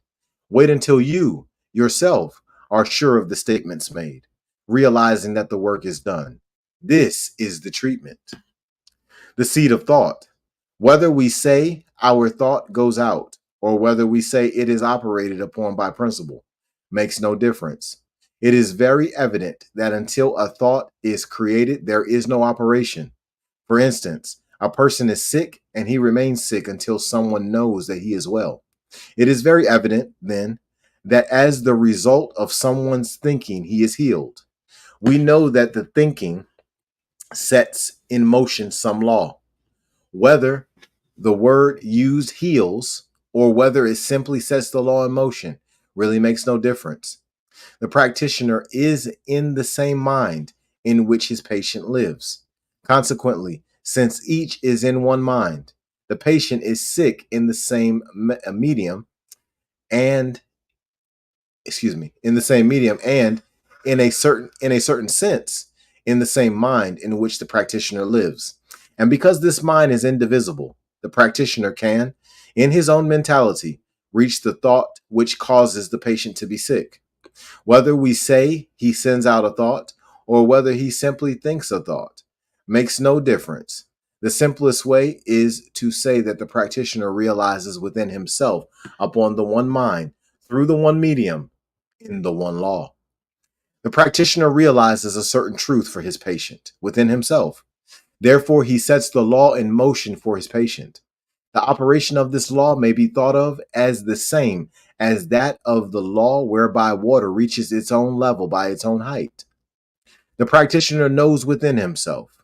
Speaker 1: Wait until you, yourself, are sure of the statements made, realizing that the work is done. This is the treatment. The seed of thought. Whether we say our thought goes out or whether we say it is operated upon by principle makes no difference. It is very evident that until a thought is created, there is no operation. For instance, a person is sick and he remains sick until someone knows that he is well. It is very evident, then, that as the result of someone's thinking, he is healed. We know that the thinking sets in motion some law. Whether the word used heals or whether it simply sets the law in motion really makes no difference. The practitioner is in the same mind in which his patient lives. Consequently, since each is in one mind, the patient is sick in the same medium and in the same medium and in a certain sense in the same mind in which the practitioner lives. And because this mind is indivisible, the practitioner can, in his own mentality, reach the thought which causes the patient to be sick. Whether we say he sends out a thought or whether he simply thinks a thought makes no difference. The simplest way is to say that the practitioner realizes within himself upon the one mind through the one medium in the one law. The practitioner realizes a certain truth for his patient within himself. Therefore, he sets the law in motion for his patient. The operation of this law may be thought of as the same as that of the law whereby water reaches its own level by its own height. The practitioner knows within himself,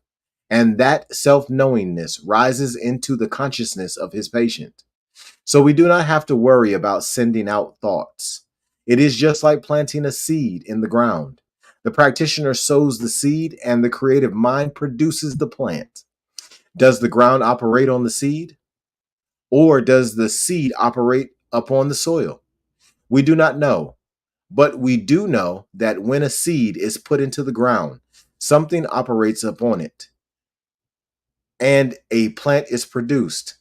Speaker 1: and that self-knowingness rises into the consciousness of his patient. So we do not have to worry about sending out thoughts. It is just like planting a seed in the ground. The practitioner sows the seed and the creative mind produces the plant. Does the ground operate on the seed? Or does the seed operate upon the soil? We do not know, but we do know that when a seed is put into the ground, something operates upon it, and a plant is produced.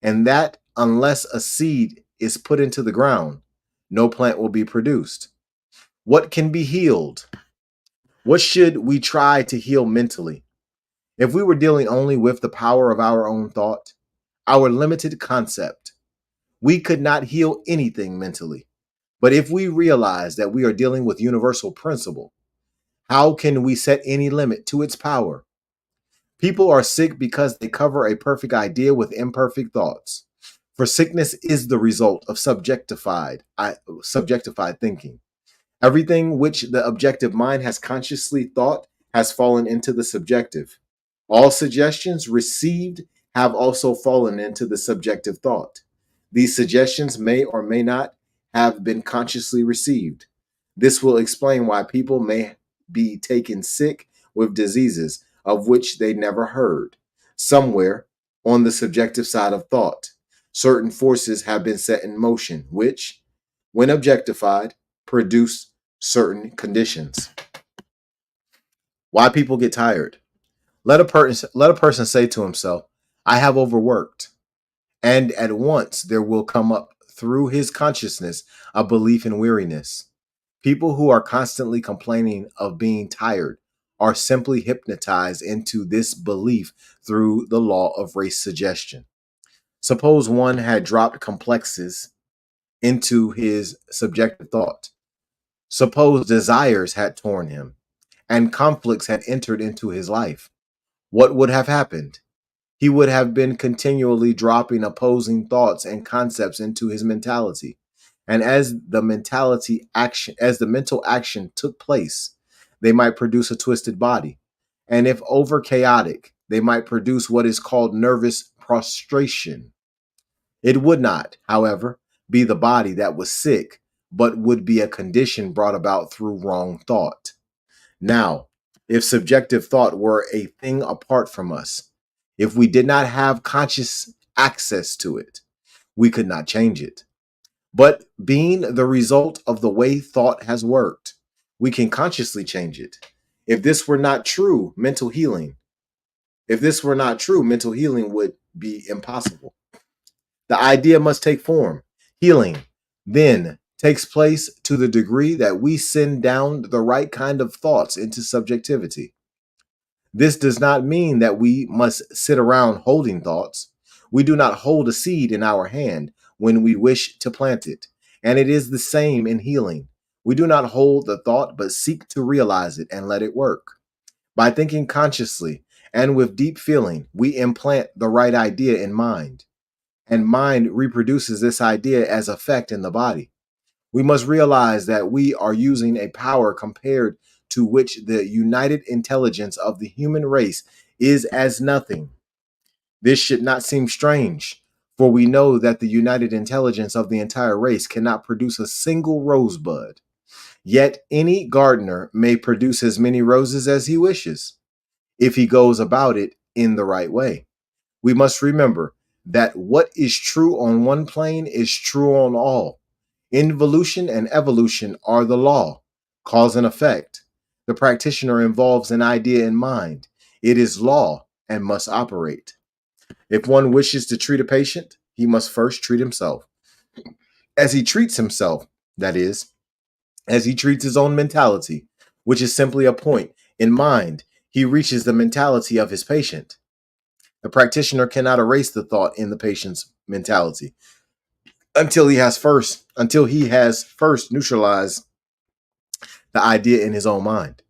Speaker 1: And that unless a seed is put into the ground, no plant will be produced. What can be healed? What should we try to heal mentally? If we were dealing only with the power of our own thought, our limited concept, we could not heal anything mentally. But if we realize that we are dealing with universal principle, how can we set any limit to its power? People are sick because they cover a perfect idea with imperfect thoughts. For sickness is the result of subjectified thinking. Everything which the objective mind has consciously thought has fallen into the subjective. All suggestions received have also fallen into the subjective thought. These suggestions may or may not have been consciously received. This will explain why people may be taken sick with diseases of which they never heard. Somewhere on the subjective side of thought, certain forces have been set in motion, which, when objectified, produce certain conditions. Why people get tired? Let a person say to himself, I have overworked. And at once there will come up through his consciousness a belief in weariness. People who are constantly complaining of being tired are simply hypnotized into this belief through the law of race suggestion. Suppose one had dropped complexes into his subjective thought. Suppose desires had torn him and conflicts had entered into his life. What would have happened? He would have been continually dropping opposing thoughts and concepts into his mentality. And as the mental action took place, they might produce a twisted body. And if over chaotic, they might produce what is called nervous prostration. It would not, however, be the body that was sick, but would be a condition brought about through wrong thought. Now, if subjective thought were a thing apart from us, if we did not have conscious access to it, we could not change it. But being the result of the way thought has worked, we can consciously change it. If this were not true, mental healing, if this were not true, mental healing would be impossible. The idea must take form. Healing then takes place to the degree that we send down the right kind of thoughts into subjectivity. This does not mean that we must sit around holding thoughts. We do not hold a seed in our hand when we wish to plant it. And it is the same in healing. We do not hold the thought, but seek to realize it and let it work. By thinking consciously and with deep feeling, we implant the right idea in mind, and mind reproduces this idea as effect in the body. We must realize that we are using a power compared to which the united intelligence of the human race is as nothing. This should not seem strange, for we know that the united intelligence of the entire race cannot produce a single rosebud. Yet any gardener may produce as many roses as he wishes, if he goes about it in the right way. We must remember that what is true on one plane is true on all. Involution and evolution are the law, cause and effect. The practitioner involves an idea in mind. It is law and must operate. If one wishes to treat a patient, he must first treat himself. As he treats himself, that is, as he treats his own mentality, which is simply a point in mind, he reaches the mentality of his patient. The practitioner cannot erase the thought in the patient's mentality until he has first neutralized the idea in his own mind.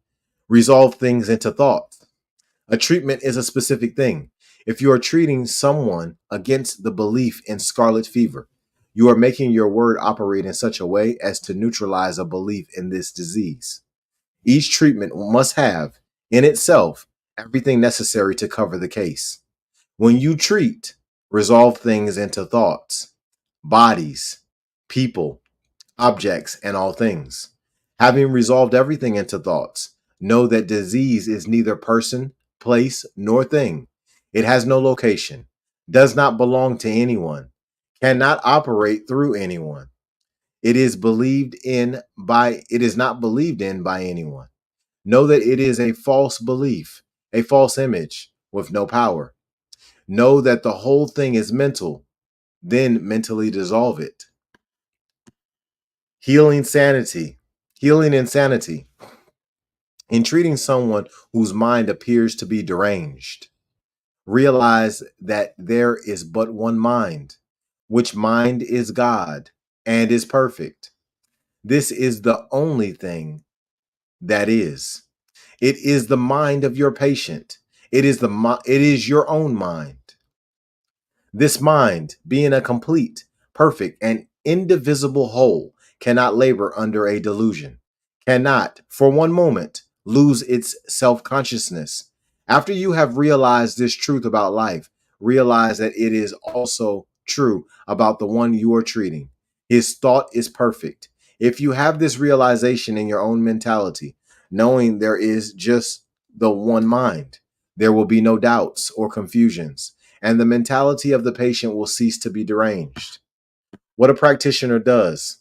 Speaker 1: Resolve things into thoughts. A treatment is a specific thing. If you are treating someone against the belief in scarlet fever, you are making your word operate in such a way as to neutralize a belief in this disease. Each treatment must have, in itself, everything necessary to cover the case. When you treat, resolve things into thoughts, bodies, people, objects, and all things. Having resolved everything into thoughts, know that disease is neither person, place, nor thing. It has no location, does not belong to anyone, cannot operate through anyone. It is not believed in by anyone. Know that it is a false belief, a false image with no power. Know that the whole thing is mental, then mentally dissolve it. Healing insanity. In treating someone whose mind appears to be deranged, realize that there is but one mind, which mind is God and is perfect. This is the only thing that is. It is the mind of your patient. It is your own mind. This mind, being a complete, perfect, and indivisible whole, cannot labor under a delusion, cannot, for one moment, lose its self-consciousness. After you have realized this truth about life, realize that it is also true about the one you are treating. His thought is perfect. If you have this realization in your own mentality, knowing there is just the one mind, there will be no doubts or confusions, and the mentality of the patient will cease to be deranged. What a practitioner does.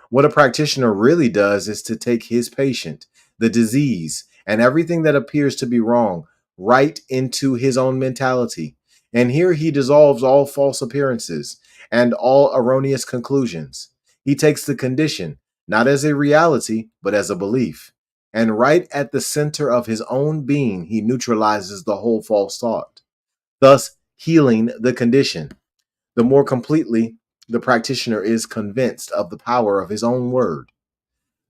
Speaker 1: What a practitioner really does is to take his patient, the disease, and everything that appears to be wrong right into his own mentality. And here he dissolves all false appearances and all erroneous conclusions. He takes the condition, not as a reality, but as a belief. And right at the center of his own being, he neutralizes the whole false thought, thus healing the condition. The more completely the practitioner is convinced of the power of his own word,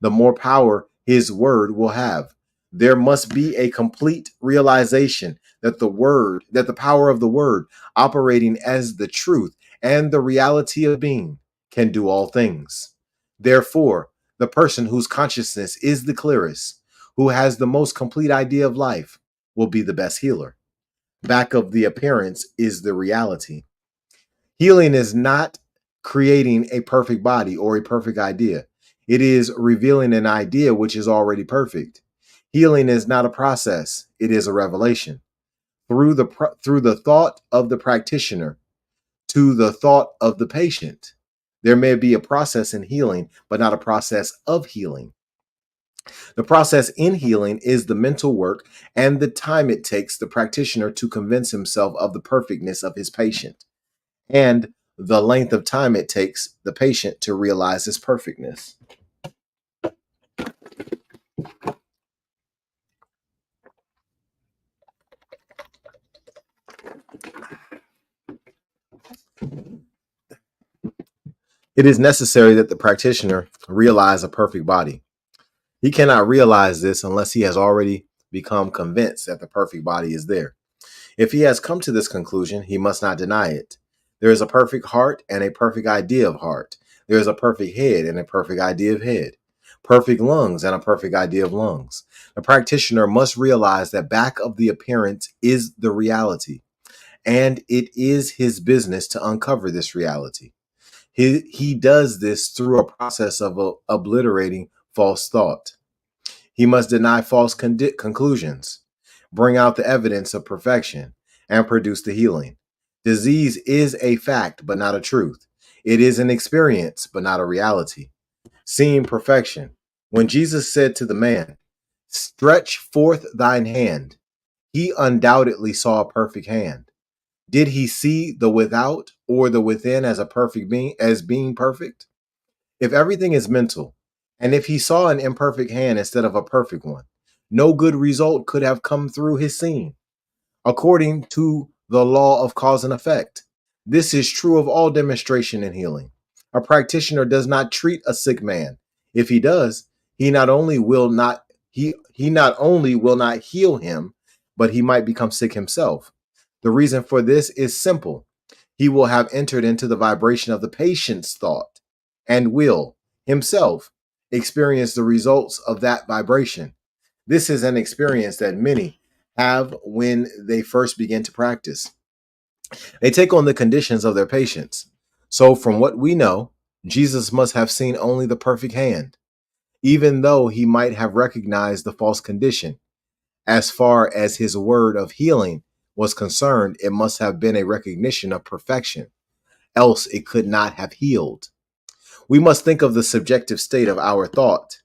Speaker 1: the more power his word will have. There must be a complete realization that the power of the word, operating as the truth and the reality of being, can do all things. Therefore, the person whose consciousness is the clearest, who has the most complete idea of life, will be the best healer. Back of the appearance is the reality. Healing is not creating a perfect body or a perfect idea. It is revealing an idea which is already perfect. Healing is not a process, it is a revelation. Through the thought of the practitioner to the thought of the patient, there may be a process in healing, but not a process of healing. The process in healing is the mental work and the time it takes the practitioner to convince himself of the perfectness of his patient, and the length of time it takes the patient to realize his perfectness. It is necessary that the practitioner realize a perfect body. He cannot realize this unless he has already become convinced that the perfect body is there. If he has come to this conclusion, he must not deny it. There is a perfect heart and a perfect idea of heart. There is a perfect head and a perfect idea of head. Perfect lungs and a perfect idea of lungs. The practitioner must realize that back of the appearance is the reality, and it is his business to uncover this reality. He does this through a process of obliterating false thought. He must deny false conclusions, bring out the evidence of perfection, and produce the healing. Disease is a fact, but not a truth. It is an experience, but not a reality. Seeing perfection. When Jesus said to the man, "Stretch forth thine hand," he undoubtedly saw a perfect hand. Did he see the without or the within as a perfect being, as being perfect? If everything is mental, and if he saw an imperfect hand instead of a perfect one, no good result could have come through his seeing. According to the law of cause and effect, this is true of all demonstration and healing. A practitioner does not treat a sick man. If he does, he not only will not heal him, but he might become sick himself. The reason for this is simple. He will have entered into the vibration of the patient's thought and will himself experience the results of that vibration. This is an experience that many have when they first begin to practice. They take on the conditions of their patients. So, from what we know, Jesus must have seen only the perfect hand, even though he might have recognized the false condition. As far as his word of healing was concerned, it must have been a recognition of perfection, else it could not have healed. We must think of the subjective state of our thought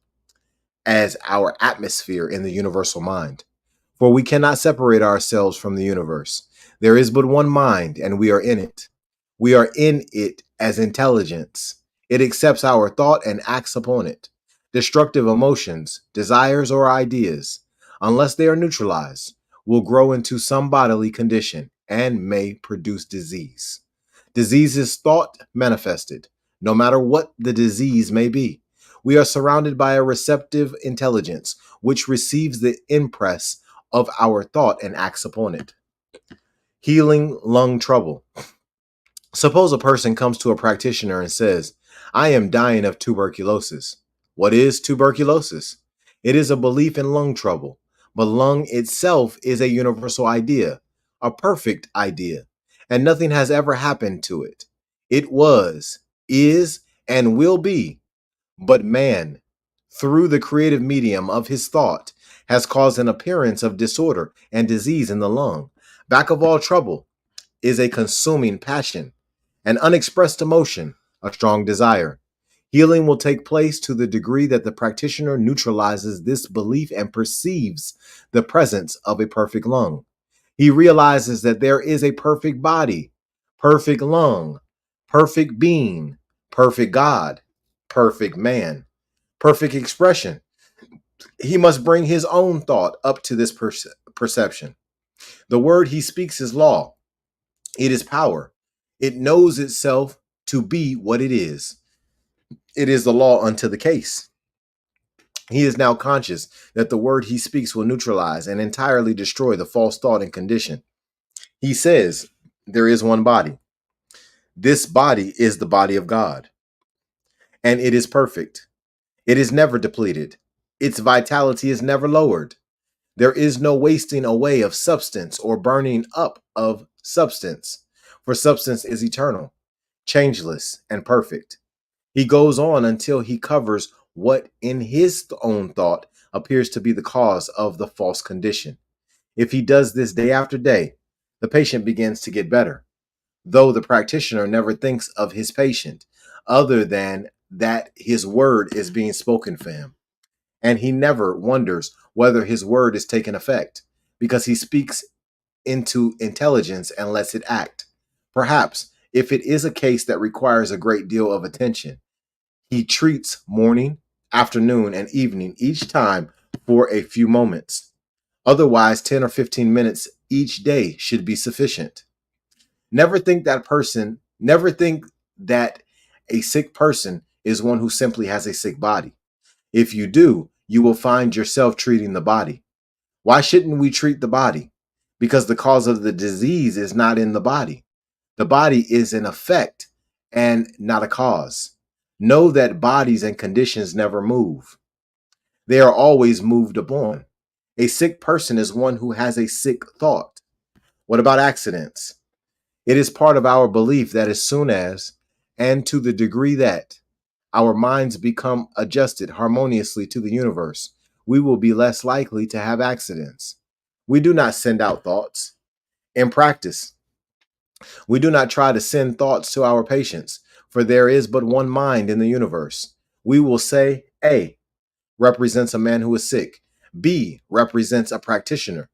Speaker 1: as our atmosphere in the universal mind. For we cannot separate ourselves from the universe. There is but one mind, and we are in it. We are in it as intelligence. It accepts our thought and acts upon it. Destructive emotions, desires, or ideas, unless they are neutralized, will grow into some bodily condition and may produce disease. Disease is thought manifested, no matter what the disease may be. We are surrounded by a receptive intelligence which receives the impress of our thought and acts upon it. Healing lung trouble. Suppose a person comes to a practitioner and says, I am dying of tuberculosis. What is tuberculosis? It is a belief in lung trouble, but lung itself is a universal idea, a perfect idea, and nothing has ever happened to it. It was, is, and will be, but man, through the creative medium of his thought, has caused an appearance of disorder and disease in the lung. Back of all trouble is a consuming passion, an unexpressed emotion, a strong desire. Healing will take place to the degree that the practitioner neutralizes this belief and perceives the presence of a perfect lung. He realizes that there is a perfect body, perfect lung, perfect being, perfect God, perfect man, perfect expression. He must bring his own thought up to this perception. The word he speaks is law. It is power. It knows itself to be what it is. It is the law unto the case. He is now conscious that the word he speaks will neutralize and entirely destroy the false thought and condition. He says, there is one body. This body is the body of God, and it is perfect. It is never depleted. Its vitality is never lowered. There is no wasting away of substance or burning up of substance, for substance is eternal, changeless, and perfect. He goes on until he covers what in his own thought appears to be the cause of the false condition. If he does this day after day, the patient begins to get better, though the practitioner never thinks of his patient other than that his word is being spoken for him. And he never wonders whether his word is taking effect, because he speaks into intelligence and lets it act. Perhaps, if it is a case that requires a great deal of attention, he treats morning, afternoon, and evening each time for a few moments. Otherwise, 10 or 15 minutes each day should be sufficient. Never think that a sick person is one who simply has a sick body. If you do, you will find yourself treating the body. Why shouldn't we treat the body? Because the cause of the disease is not in the body. The body is an effect and not a cause. Know that bodies and conditions never move. They are always moved upon. A sick person is one who has a sick thought. What about accidents? It is part of our belief that as soon as, and to the degree that, our minds become adjusted harmoniously to the universe, we will be less likely to have accidents. We do not send out thoughts. In practice, we do not try to send thoughts to our patients, for there is but one mind in the universe. We will say A represents a man who is sick. B represents a practitioner.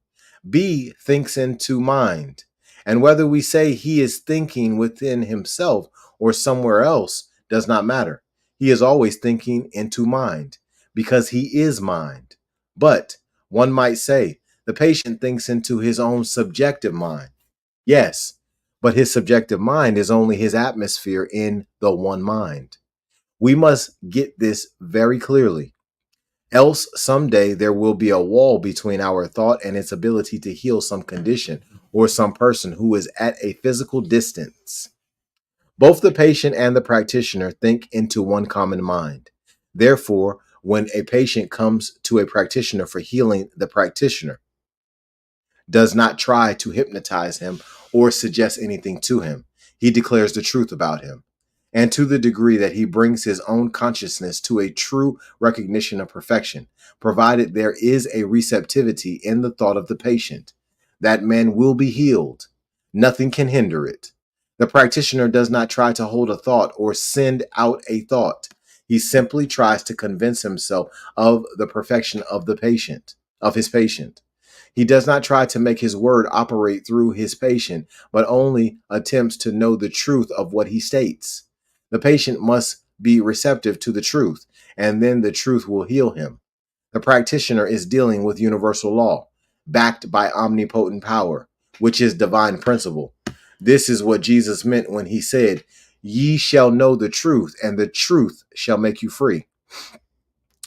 Speaker 1: B thinks into mind. And whether we say he is thinking within himself or somewhere else does not matter. He is always thinking into mind because he is mind. But one might say the patient thinks into his own subjective mind. Yes, but his subjective mind is only his atmosphere in the one mind. We must get this very clearly. Else, someday there will be a wall between our thought and its ability to heal some condition or some person who is at a physical distance. Both the patient and the practitioner think into one common mind. Therefore, when a patient comes to a practitioner for healing, the practitioner does not try to hypnotize him or suggest anything to him. He declares the truth about him. And to the degree that he brings his own consciousness to a true recognition of perfection, provided there is a receptivity in the thought of the patient, that man will be healed. Nothing can hinder it. The practitioner does not try to hold a thought or send out a thought. He simply tries to convince himself of the perfection of his patient. He does not try to make his word operate through his patient, but only attempts to know the truth of what he states. The patient must be receptive to the truth, and then the truth will heal him. The practitioner is dealing with universal law, backed by omnipotent power, which is divine principle. This is what Jesus meant when he said, "Ye shall know the truth, and the truth shall make you free."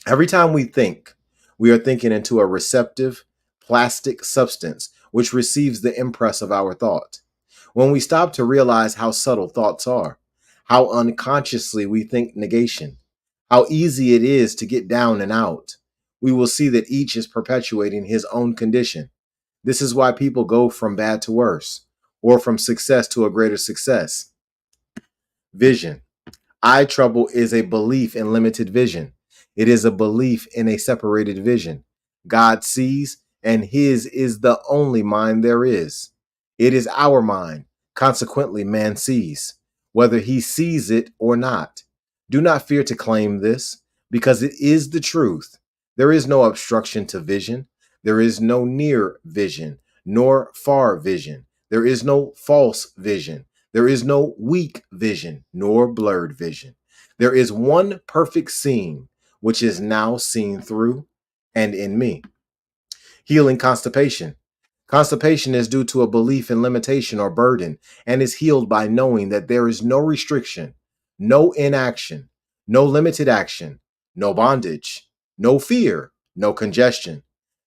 Speaker 1: Every time we think, we are thinking into a receptive, plastic substance which receives the impress of our thought. When we stop to realize how subtle thoughts are, how unconsciously we think negation, how easy it is to get down and out, we will see that each is perpetuating his own condition. This is why people go from bad to worse, or from success to a greater success. Vision. Eye trouble is a belief in limited vision. It is a belief in a separated vision. God sees, and his is the only mind there is. It is our mind. Consequently, man sees, whether he sees it or not. Do not fear to claim this, because it is the truth. There is no obstruction to vision. There is no near vision, nor far vision. There is no false vision. There is no weak vision, nor blurred vision. There is one perfect seeing, which is now seen through and in me. Healing constipation. Constipation is due to a belief in limitation or burden and is healed by knowing that there is no restriction, no inaction, no limited action, no bondage, no fear, no congestion.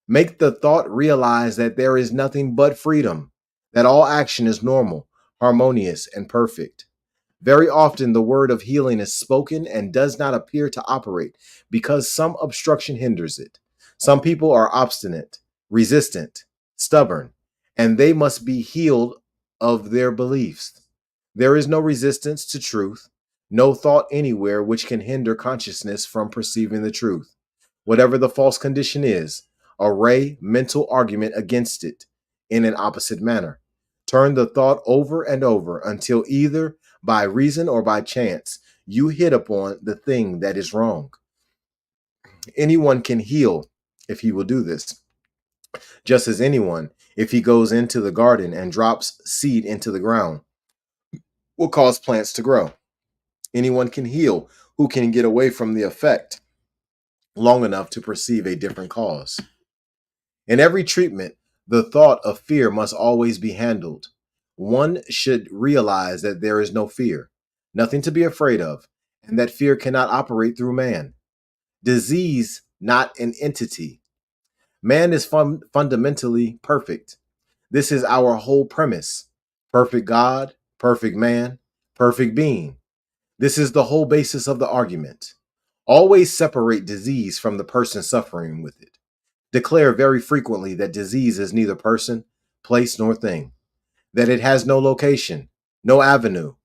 Speaker 1: Make the thought realize that there is nothing but freedom, that all action is normal, harmonious, and perfect. Very often, the word of healing is spoken and does not appear to operate because some obstruction hinders it. Some people are obstinate, resistant, stubborn, and they must be healed of their beliefs. There is no resistance to truth, no thought anywhere which can hinder consciousness from perceiving the truth. Whatever the false condition is, array mental argument against it in an opposite manner. Turn the thought over and over until either by reason or by chance you hit upon the thing that is wrong. Anyone can heal if he will do this, just as anyone, if he goes into the garden and drops seed into the ground, will cause plants to grow. Anyone can heal who can get away from the effect long enough to perceive a different cause. In every treatment, the thought of fear must always be handled. One should realize that there is no fear, nothing to be afraid of, and that fear cannot operate through man. Disease, not an entity. Man is fundamentally perfect. This is our whole premise. Perfect God, perfect man, perfect being. This is the whole basis of the argument. Always separate disease from the person suffering with it. Declare very frequently that disease is neither person, place, nor thing, that it has no location, no avenue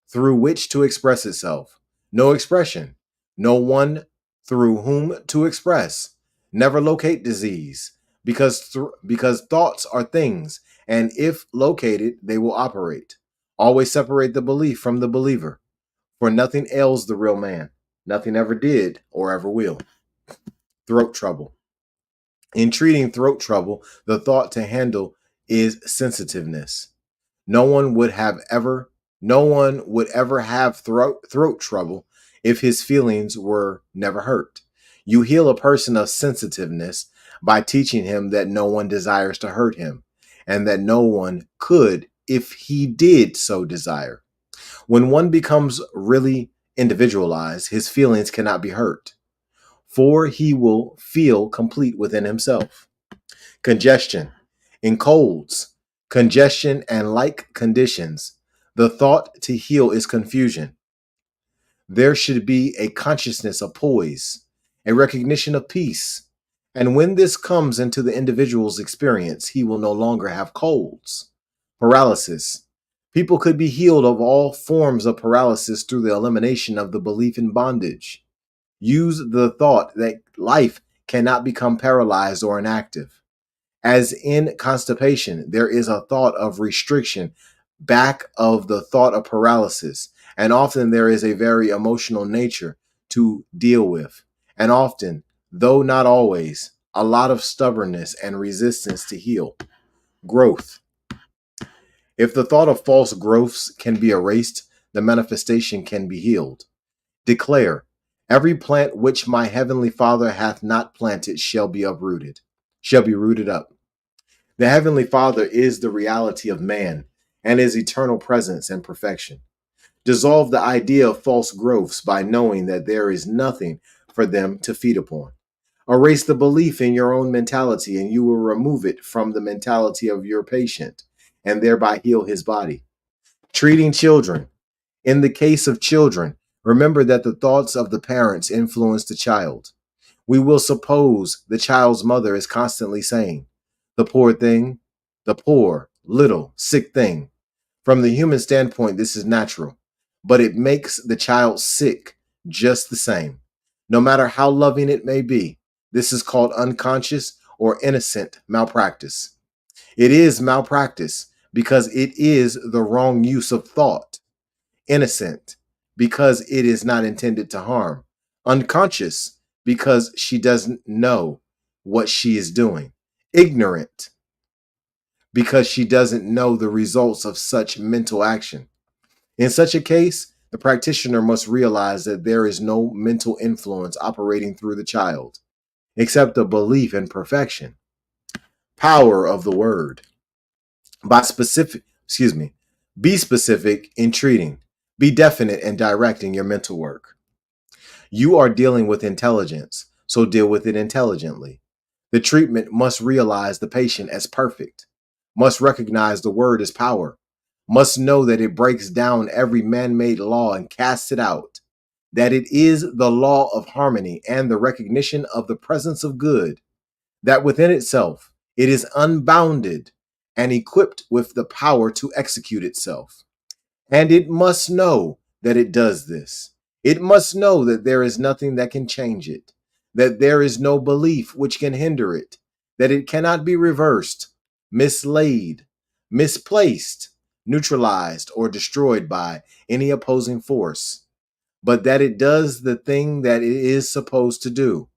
Speaker 1: through which to express itself, no expression, no one through whom to express. Never locate disease, because thoughts are things, and if located, they will operate. Always separate the belief from the believer, for nothing ails the real man. Nothing ever did or ever will. Throat trouble. In treating throat trouble, the thought to handle is sensitiveness. No one would ever have throat trouble if his feelings were never hurt. You heal a person of sensitiveness by teaching him that no one desires to hurt him, and that no one could if he did so desire. When one becomes really individualized, his feelings cannot be hurt, for he will feel complete within himself. Congestion. In colds, congestion, and like conditions, the thought to heal is confusion. There should be a consciousness of poise, a recognition of peace. And when this comes into the individual's experience, he will no longer have colds. Paralysis. People could be healed of all forms of paralysis through the elimination of the belief in bondage. Use the thought that life cannot become paralyzed or inactive. As in constipation, there is a thought of restriction back of the thought of paralysis. And often there is a very emotional nature to deal with. And often, though not always, a lot of stubbornness and resistance to heal. Growth. If the thought of false growths can be erased, the manifestation can be healed. Declare, every plant which my heavenly Father hath not planted shall be uprooted, shall be rooted up. The heavenly Father is the reality of man and his eternal presence and perfection. Dissolve the idea of false growths by knowing that there is nothing for them to feed upon. Erase the belief in your own mentality and you will remove it from the mentality of your patient and thereby heal his body. Treating children. In the case of children, remember that the thoughts of the parents influence the child. We will suppose the child's mother is constantly saying, the poor thing, the poor, little, sick thing. From the human standpoint, this is natural, but it makes the child sick just the same. No matter how loving it may be, this is called unconscious or innocent malpractice. It is malpractice because it is the wrong use of thought. Innocent because it is not intended to harm. Unconscious because she doesn't know what she is doing. Ignorant because she doesn't know the results of such mental action. In such a case, the practitioner must realize that there is no mental influence operating through the child, except a belief in perfection. Power of the word. Be specific in treating. Be definite in directing your mental work. You are dealing with intelligence, so deal with it intelligently. The treatment must realize the patient as perfect, must recognize the word as power, must know that it breaks down every man-made law and casts it out, that it is the law of harmony and the recognition of the presence of good, that within itself it is unbounded and equipped with the power to execute itself. And it must know that it does this. It must know that there is nothing that can change it, that there is no belief which can hinder it, that it cannot be reversed, mislaid, misplaced, neutralized, or destroyed by any opposing force, but that it does the thing that it is supposed to do.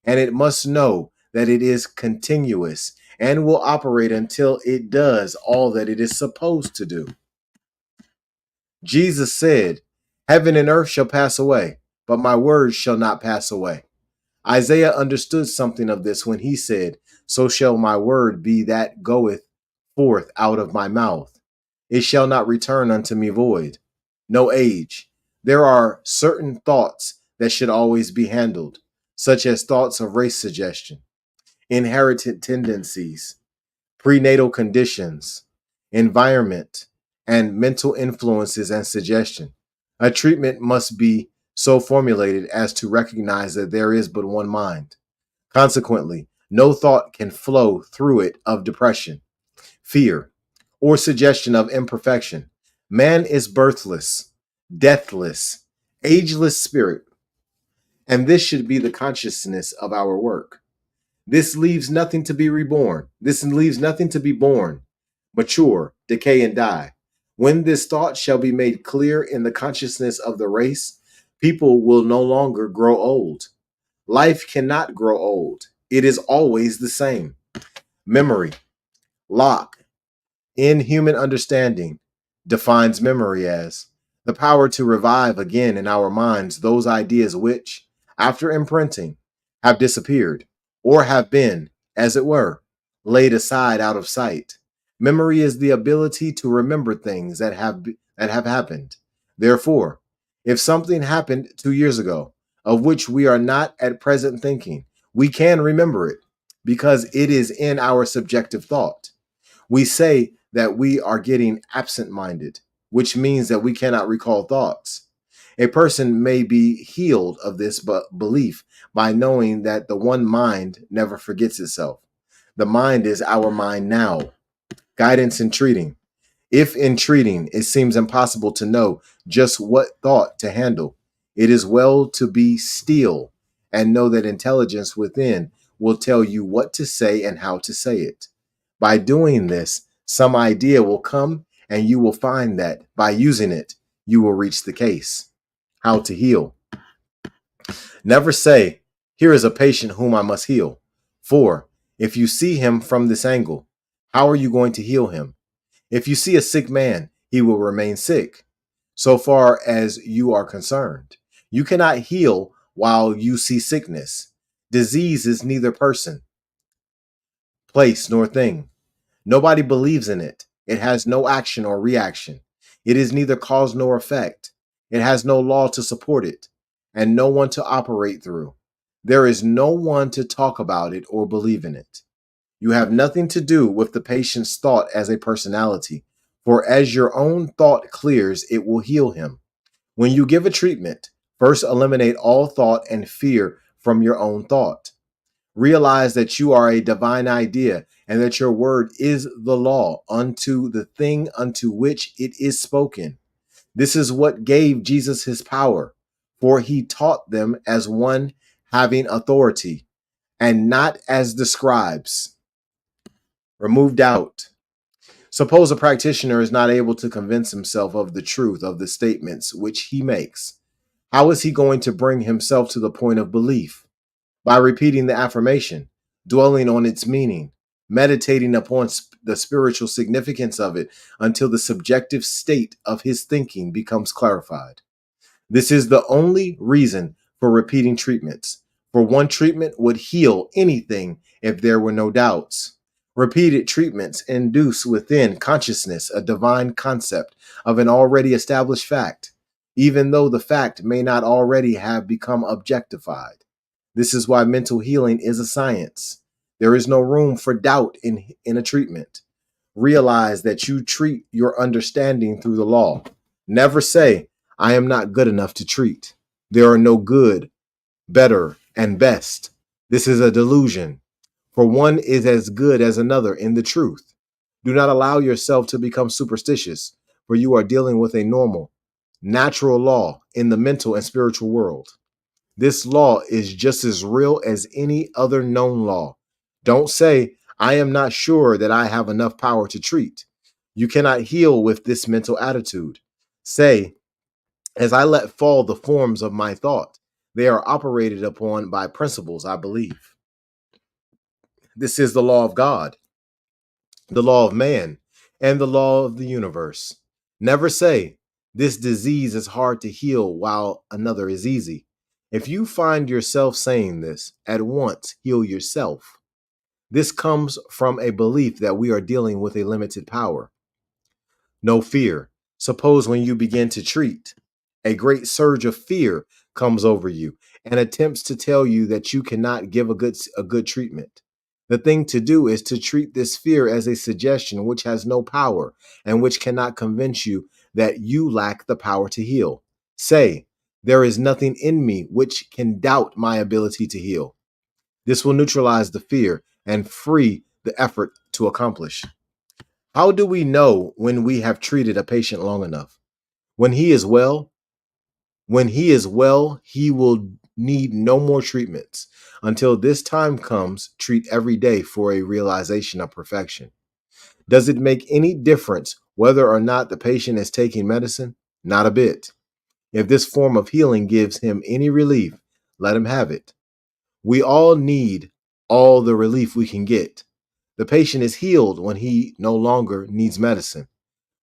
Speaker 1: And it must know that it is continuous and will operate until it does all that it is supposed to do. Jesus said, heaven and earth shall pass away, but my words shall not pass away. Isaiah understood something of this when he said, so shall my word be that goeth forth out of my mouth. It shall not return unto me void. No age. There are certain thoughts that should always be handled, such as thoughts of race suggestion, inherited tendencies, prenatal conditions, environment, and mental influences and suggestion. A treatment must be so formulated as to recognize that there is but one mind. Consequently, no thought can flow through it of depression, fear, or suggestion of imperfection. Man is birthless, deathless, ageless spirit, and this should be the consciousness of our work. This leaves nothing to be reborn. This leaves nothing to be born, mature, decay, and die. When this thought shall be made clear in the consciousness of the race, people will no longer grow old. Life cannot grow old. It is always the same. Memory, Locke, in human understanding, defines memory as the power to revive again in our minds those ideas which, after imprinting, have disappeared or have been, as it were, laid aside out of sight. Memory is the ability to remember things that have happened. Therefore, if something happened 2 years ago, of which we are not at present thinking, we can remember it because it is in our subjective thought. We say that we are getting absent-minded, which means that we cannot recall thoughts. A person may be healed of this belief by knowing that the one mind never forgets itself. The mind is our mind now. Guidance in treating. If in treating it seems impossible to know just what thought to handle, it is well to be still and know that intelligence within will tell you what to say and how to say it. By doing this, some idea will come and you will find that by using it, you will reach the case. How to heal. Never say, here is a patient whom I must heal. For if you see him from this angle, how are you going to heal him? If you see a sick man, he will remain sick. So far as you are concerned, you cannot heal while you see sickness. Disease is neither person, place, nor thing. Nobody believes in it. It has no action or reaction. It is neither cause nor effect. It has no law to support it, and no one to operate through. There is no one to talk about it or believe in it. You have nothing to do with the patient's thought as a personality, for as your own thought clears, it will heal him. When you give a treatment, first eliminate all thought and fear from your own thought. Realize that you are a divine idea and that your word is the law unto the thing unto which it is spoken. This is what gave Jesus his power, for he taught them as one having authority and not as the scribes. Remove doubt. Suppose a practitioner is not able to convince himself of the truth of the statements which he makes. How is he going to bring himself to the point of belief? By repeating the affirmation, dwelling on its meaning, meditating upon the spiritual significance of it until the subjective state of his thinking becomes clarified. This is the only reason for repeating treatments, for one treatment would heal anything if there were no doubts. Repeated treatments induce within consciousness a divine concept of an already established fact, even though the fact may not already have become objectified. This is why mental healing is a science. There is no room for doubt in a treatment. Realize that you treat your understanding through the law. Never say, I am not good enough to treat. There are no good, better, and best. This is a delusion, for one is as good as another in the truth. Do not allow yourself to become superstitious, for you are dealing with a normal, natural law in the mental and spiritual world. This law is just as real as any other known law. Don't say, I am not sure that I have enough power to treat. You cannot heal with this mental attitude. Say, as I let fall the forms of my thought, they are operated upon by principles I believe. This is the law of God, the law of man, and the law of the universe. Never say, this disease is hard to heal while another is easy. If you find yourself saying this, at once heal yourself. This comes from a belief that we are dealing with a limited power. No fear. Suppose when you begin to treat, a great surge of fear comes over you and attempts to tell you that you cannot give a good treatment. The thing to do is to treat this fear as a suggestion which has no power and which cannot convince you that you lack the power to heal. Say, there is nothing in me which can doubt my ability to heal. This will neutralize the fear and free the effort to accomplish. How do we know when we have treated a patient long enough? When he is well, he will need no more treatments. Until this time comes, treat every day for a realization of perfection. Does it make any difference whether or not the patient is taking medicine? Not a bit. If this form of healing gives him any relief, let him have it. We all need all the relief we can get. The patient is healed when he no longer needs medicine.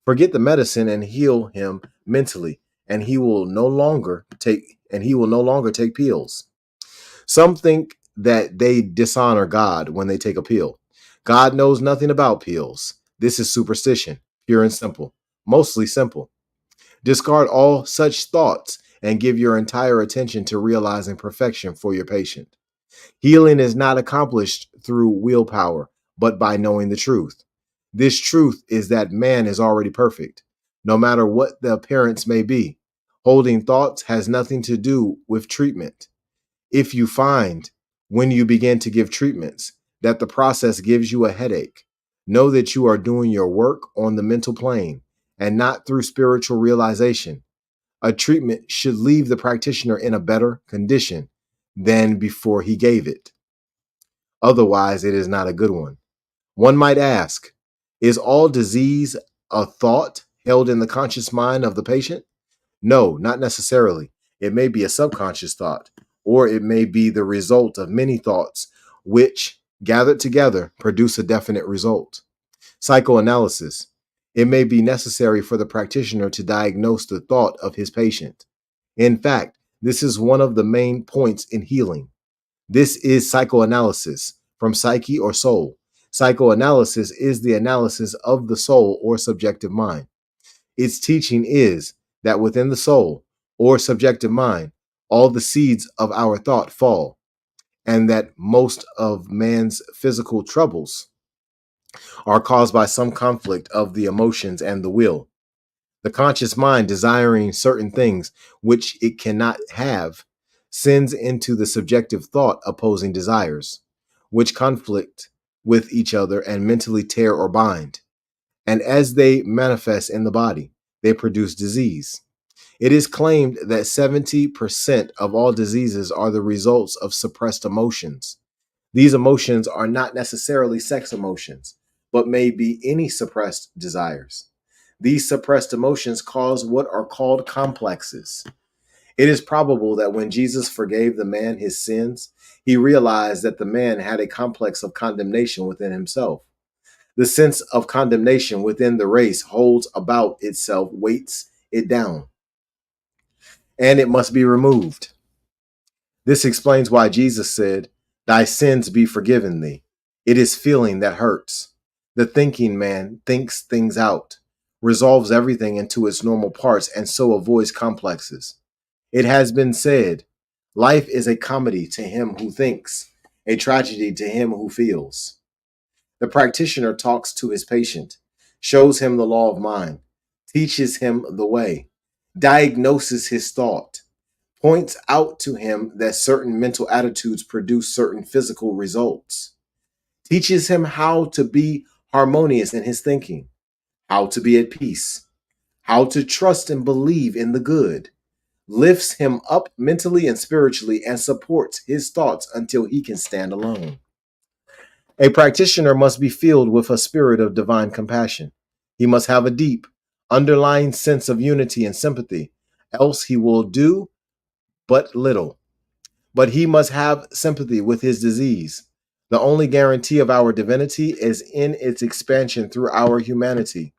Speaker 1: Forget the medicine and heal him mentally, and he will no longer take pills. Some think that they dishonor God when they take a pill. God knows nothing about pills. This is superstition, pure and simple, mostly simple. Discard all such thoughts and give your entire attention to realizing perfection for your patient. Healing is not accomplished through willpower, but by knowing the truth. This truth is that man is already perfect, no matter what the appearance may be. Holding thoughts has nothing to do with treatment. If you find, when you begin to give treatments, that the process gives you a headache, know that you are doing your work on the mental plane and not through spiritual realization. A treatment should leave the practitioner in a better condition than before he gave it. Otherwise, it is not a good one. One might ask, is all disease a thought held in the conscious mind of the patient? No, not necessarily. It may be a subconscious thought, or it may be the result of many thoughts which, gathered together, produce a definite result. Psychoanalysis. It may be necessary for the practitioner to diagnose the thought of his patient. In fact, this is one of the main points in healing. This is psychoanalysis, from psyche or soul. Psychoanalysis is the analysis of the soul or subjective mind. Its teaching is that within the soul or subjective mind, all the seeds of our thought fall, and that most of man's physical troubles are caused by some conflict of the emotions and the will. The conscious mind, desiring certain things which it cannot have, sends into the subjective thought opposing desires, which conflict with each other and mentally tear or bind. And as they manifest in the body, they produce disease. It is claimed that 70% of all diseases are the results of suppressed emotions. These emotions are not necessarily sex emotions, but may be any suppressed desires. These suppressed emotions cause what are called complexes. It is probable that when Jesus forgave the man his sins, he realized that the man had a complex of condemnation within himself. The sense of condemnation within the race holds about itself, weights it down, and it must be removed. This explains why Jesus said, "Thy sins be forgiven thee." It is feeling that hurts. The thinking man thinks things out, resolves everything into its normal parts, and so avoids complexes. It has been said, life is a comedy to him who thinks, a tragedy to him who feels. The practitioner talks to his patient, shows him the law of mind, teaches him the way, diagnoses his thought, points out to him that certain mental attitudes produce certain physical results, teaches him how to be harmonious in his thinking, how to be at peace, how to trust and believe in the good, lifts him up mentally and spiritually, and supports his thoughts until he can stand alone. A practitioner must be filled with a spirit of divine compassion. He must have a deep, underlying sense of unity and sympathy, else he will do but little. But he must have sympathy with his disease. The only guarantee of our divinity is in its expansion through our humanity.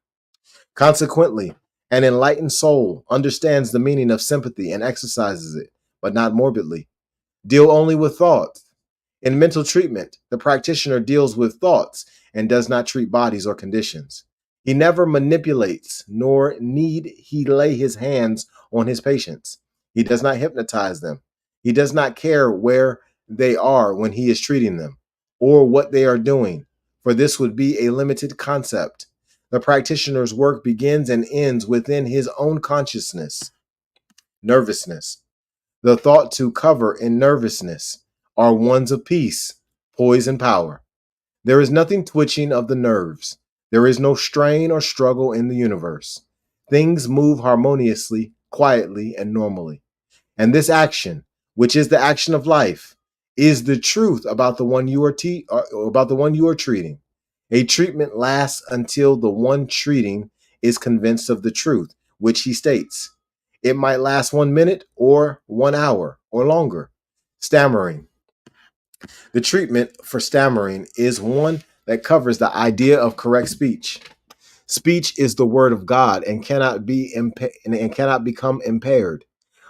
Speaker 1: Consequently, an enlightened soul understands the meaning of sympathy and exercises it, but not morbidly. Deal only with thoughts. In mental treatment, the practitioner deals with thoughts and does not treat bodies or conditions. He never manipulates, nor need he lay his hands on his patients. He does not hypnotize them. He does not care where they are when he is treating them, or what they are doing, for this would be a limited concept. The practitioner's work begins and ends within his own consciousness. Nervousness. The thought to cover in nervousness are ones of peace, poise, and power. There is nothing twitching of the nerves. There is no strain or struggle in the universe. Things move harmoniously, quietly, and normally. And this action, which is the action of life, is the truth about the one you are treating. A treatment lasts until the one treating is convinced of the truth, which he states. It might last 1 minute or 1 hour or longer. Stammering. The treatment for stammering is one that covers the idea of correct speech. Speech is the word of God and cannot become impaired,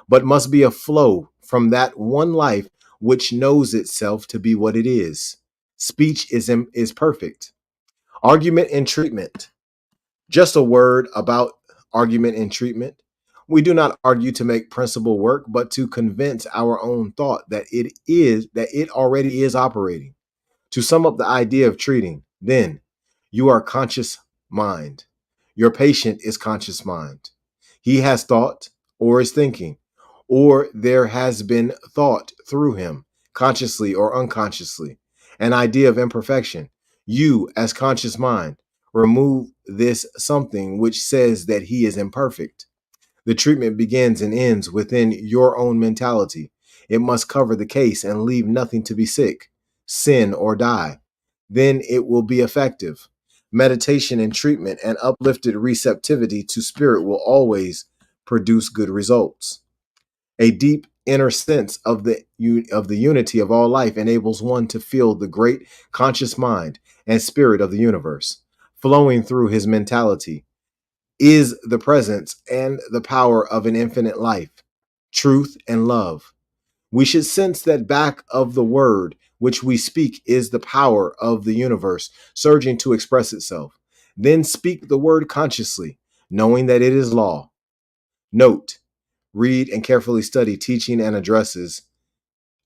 Speaker 1: but must be a flow from that one life which knows itself to be what it is. Speech is perfect. Argument and treatment. Just a word about argument and treatment. We do not argue to make principle work, but to convince our own thought that it already is operating. To sum up the idea of treating, then, you are conscious mind. Your patient is conscious mind. He has thought or is thinking, or there has been thought through him, consciously or unconsciously, an idea of imperfection. You, as conscious mind, remove this something which says that he is imperfect. The treatment begins and ends within your own mentality. It must cover the case and leave nothing to be sick, sin, or die. Then it will be effective. meditation and treatment, and uplifted receptivity to spirit will always produce good results. A deep inner sense of the unity of all life enables one to feel the great conscious mind and spirit of the universe. Flowing through his mentality is the presence and the power of an infinite life, truth, and love. We should sense that back of the word which we speak is the power of the universe surging to express itself. Then speak the word consciously, knowing that it is law. Note, read and carefully study Teaching and Addresses,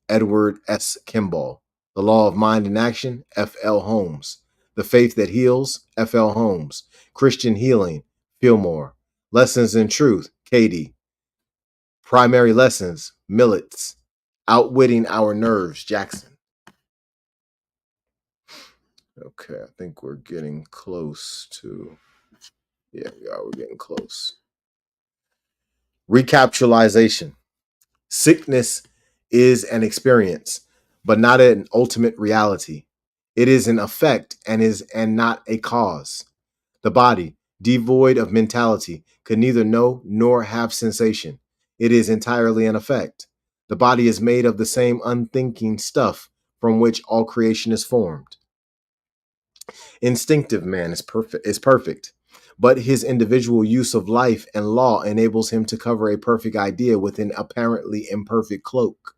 Speaker 1: Edward S. Kimball. The Law of Mind and Action, F. L. Holmes. The Faith That Heals, F. L. Holmes. Christian Healing, Fillmore. Lessons in Truth, Cady. Primary Lessons, Millets. Outwitting Our Nerves, Jackson. Okay, I think we're getting close to... Yeah, we are. We're getting close. Recapitalization. Sickness is an experience, but not an ultimate reality. It is an effect and not a cause. The body, devoid of mentality, could neither know nor have sensation. It is entirely an effect. The body is made of the same unthinking stuff from which all creation is formed. Instinctive man is perfect, but his individual use of life and law enables him to cover a perfect idea with an apparently imperfect cloak.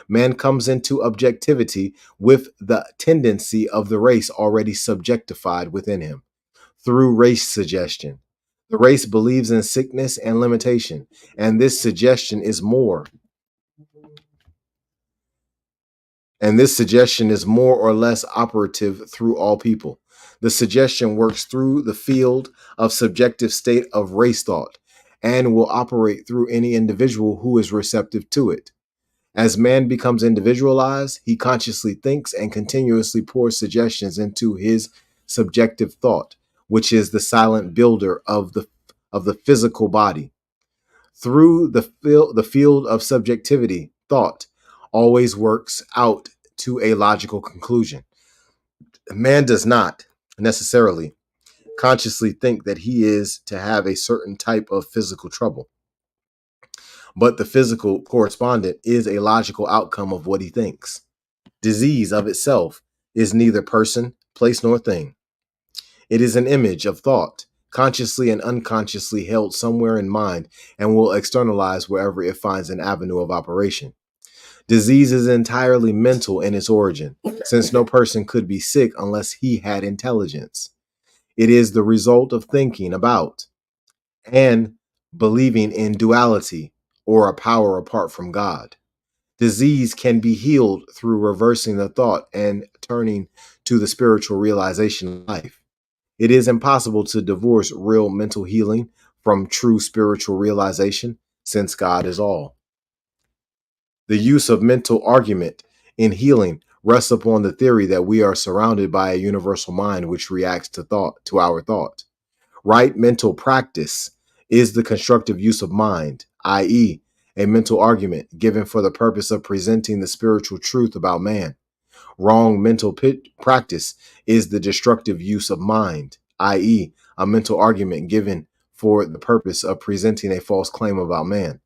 Speaker 1: Man comes into objectivity with the tendency of the race already subjectified within him through race suggestion. The race believes in sickness and limitation, and this suggestion is more or less operative through all people. The suggestion works through the field of subjective state of race thought and will operate through any individual who is receptive to it. As man becomes individualized, he consciously thinks and continuously pours suggestions into his subjective thought, which is the silent builder of the physical body. Through the field of subjectivity, thought always works out to a logical conclusion. Man does not necessarily consciously think that he is to have a certain type of physical trouble, but the physical correspondent is a logical outcome of what he thinks. Disease of itself is neither person, place, nor thing. It is an image of thought, consciously and unconsciously held somewhere in mind, and will externalize wherever it finds an avenue of operation. Disease is entirely mental in its origin, since no person could be sick unless he had intelligence. It is the result of thinking about and believing in duality or a power apart from God. Disease can be healed through reversing the thought and turning to the spiritual realization of life. It is impossible to divorce real mental healing from true spiritual realization, since God is all. The use of mental argument in healing rests upon the theory that we are surrounded by a universal mind which reacts to our thought. Right mental practice is the constructive use of mind, i.e., a mental argument given for the purpose of presenting the spiritual truth about man. Wrong mental practice is the destructive use of mind, i.e., a mental argument given for the purpose of presenting a false claim about man.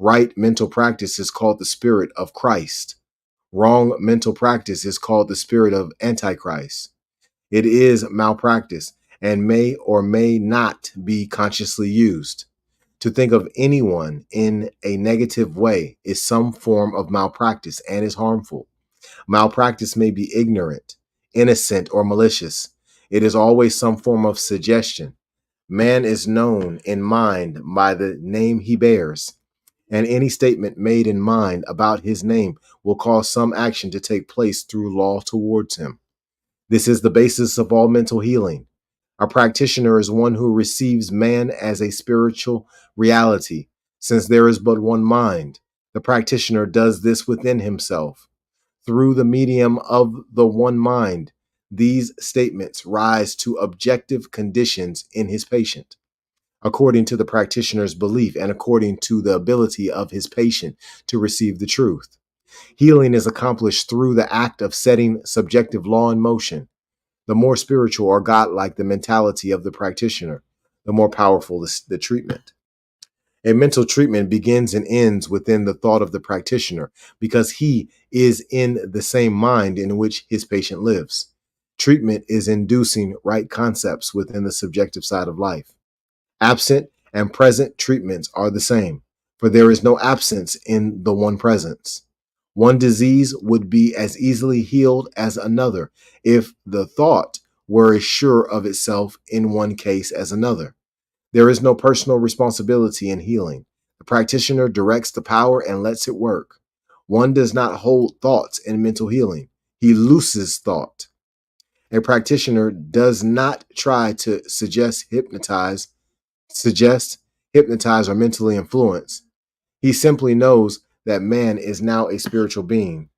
Speaker 1: Right mental practice is called the spirit of Christ. Wrong mental practice is called the spirit of Antichrist. It is malpractice and may or may not be consciously used. To think of anyone in a negative way is some form of malpractice and is harmful. Malpractice may be ignorant, innocent, or malicious. It is always some form of suggestion. Man is known in mind by the name he bears, and any statement made in mind about his name will cause some action to take place through law towards him. This is the basis of all mental healing. A practitioner is one who receives man as a spiritual reality. Since there is but one mind, the practitioner does this within himself. Through the medium of the one mind, these statements rise to objective conditions in his patient, according to the practitioner's belief and according to the ability of his patient to receive the truth. Healing is accomplished through the act of setting subjective law in motion. The more spiritual or godlike the mentality of the practitioner, the more powerful the treatment. A mental treatment begins and ends within the thought of the practitioner because he is in the same mind in which his patient lives. Treatment is inducing right concepts within the subjective side of life. Absent and present treatments are the same, for there is no absence in the one presence. One disease would be as easily healed as another if the thought were as sure of itself in one case as another. There is no personal responsibility in healing. The practitioner directs the power and lets it work. One does not hold thoughts in mental healing. He looses thought. A practitioner does not try to suggest, hypnotize, or mentally influence. He simply knows that man is now a spiritual being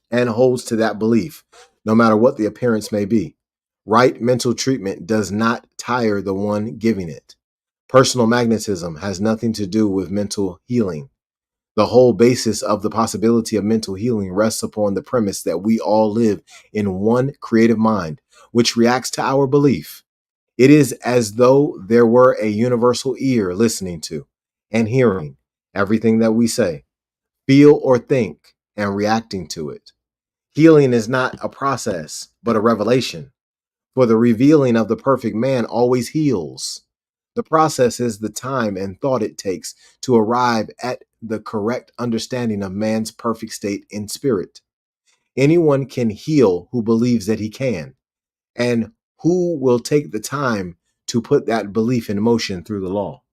Speaker 1: and holds to that belief, no matter what the appearance may be. Right mental treatment does not tire the one giving it. Personal magnetism has nothing to do with mental healing. The whole basis of the possibility of mental healing rests upon the premise that we all live in one creative mind, which reacts to our belief. It is as though there were a universal ear listening to and hearing everything that we say, feel, or think, and reacting to it. Healing is not a process, but a revelation. For the revealing of the perfect man always heals. The process is the time and thought it takes to arrive at the correct understanding of man's perfect state in spirit. Anyone can heal who believes that he can, and who will take the time to put that belief in motion through the law.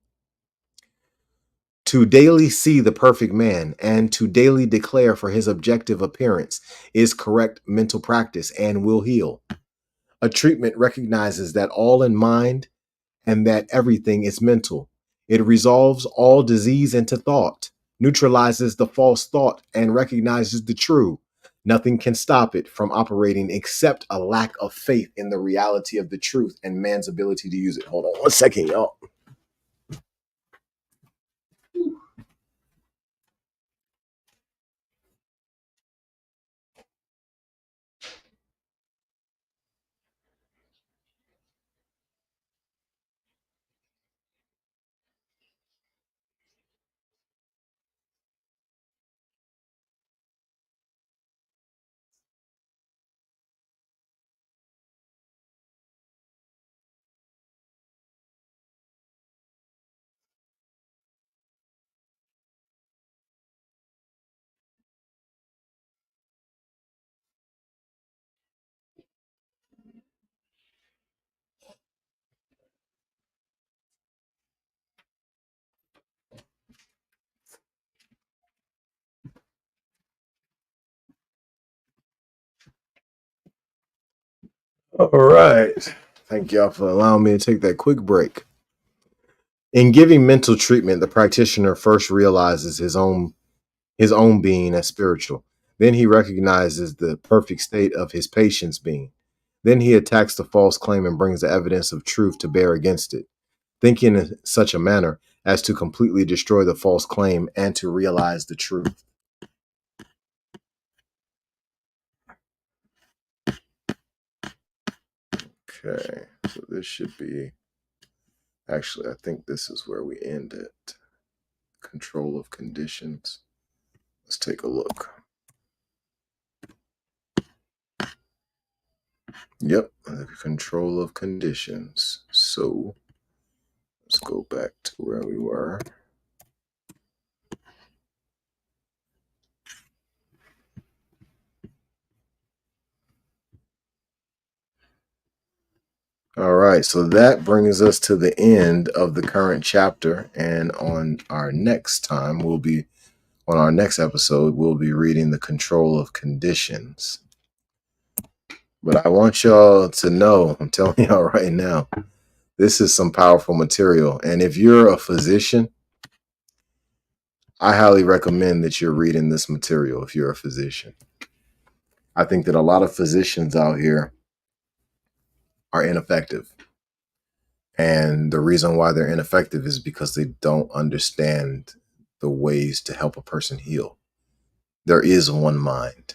Speaker 1: To daily see the perfect man and to daily declare for his objective appearance is correct mental practice and will heal. A treatment recognizes that all in mind and that everything is mental. It resolves all disease into thought, neutralizes the false thought, and recognizes the true. Nothing can stop it from operating except a lack of faith in the reality of the truth and man's ability to use it. Hold on 1 second, y'all. All right. Thank y'all for allowing me to take that quick break. In giving mental treatment, the practitioner first realizes his own being as spiritual. Then he recognizes the perfect state of his patient's being. Then he attacks the false claim and brings the evidence of truth to bear against it, thinking in such a manner as to completely destroy the false claim and to realize the truth. Okay, so this should be, actually, I think this is where we end it. Control of conditions. Let's take a look. Yep, the control of conditions. So let's go back to where we were. All right, so that brings us to the end of the current chapter. And on our next episode, we'll be reading the control of conditions. But I want y'all to know, I'm telling y'all right now, this is some powerful material. And if you're a physician, I highly recommend that you're reading this material if you're a physician. I think that a lot of physicians out here are ineffective. And the reason why they're ineffective is because they don't understand the ways to help a person heal. There is one mind.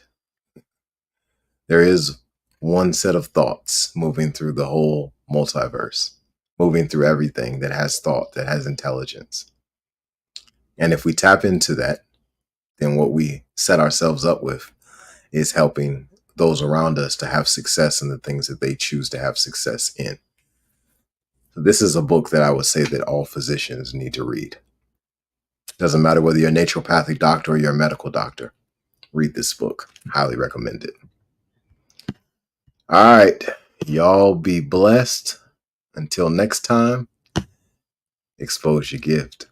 Speaker 1: There is one set of thoughts moving through the whole multiverse, moving through everything that has thought, that has intelligence. And if we tap into that, then what we set ourselves up with is helping those around us to have success in the things that they choose to have success in. So this is a book that I would say that all physicians need to read. Doesn't matter whether you're a naturopathic doctor or you're a medical doctor. Read this book. Highly recommend it. All right. Y'all be blessed. Until next time, expose your gift.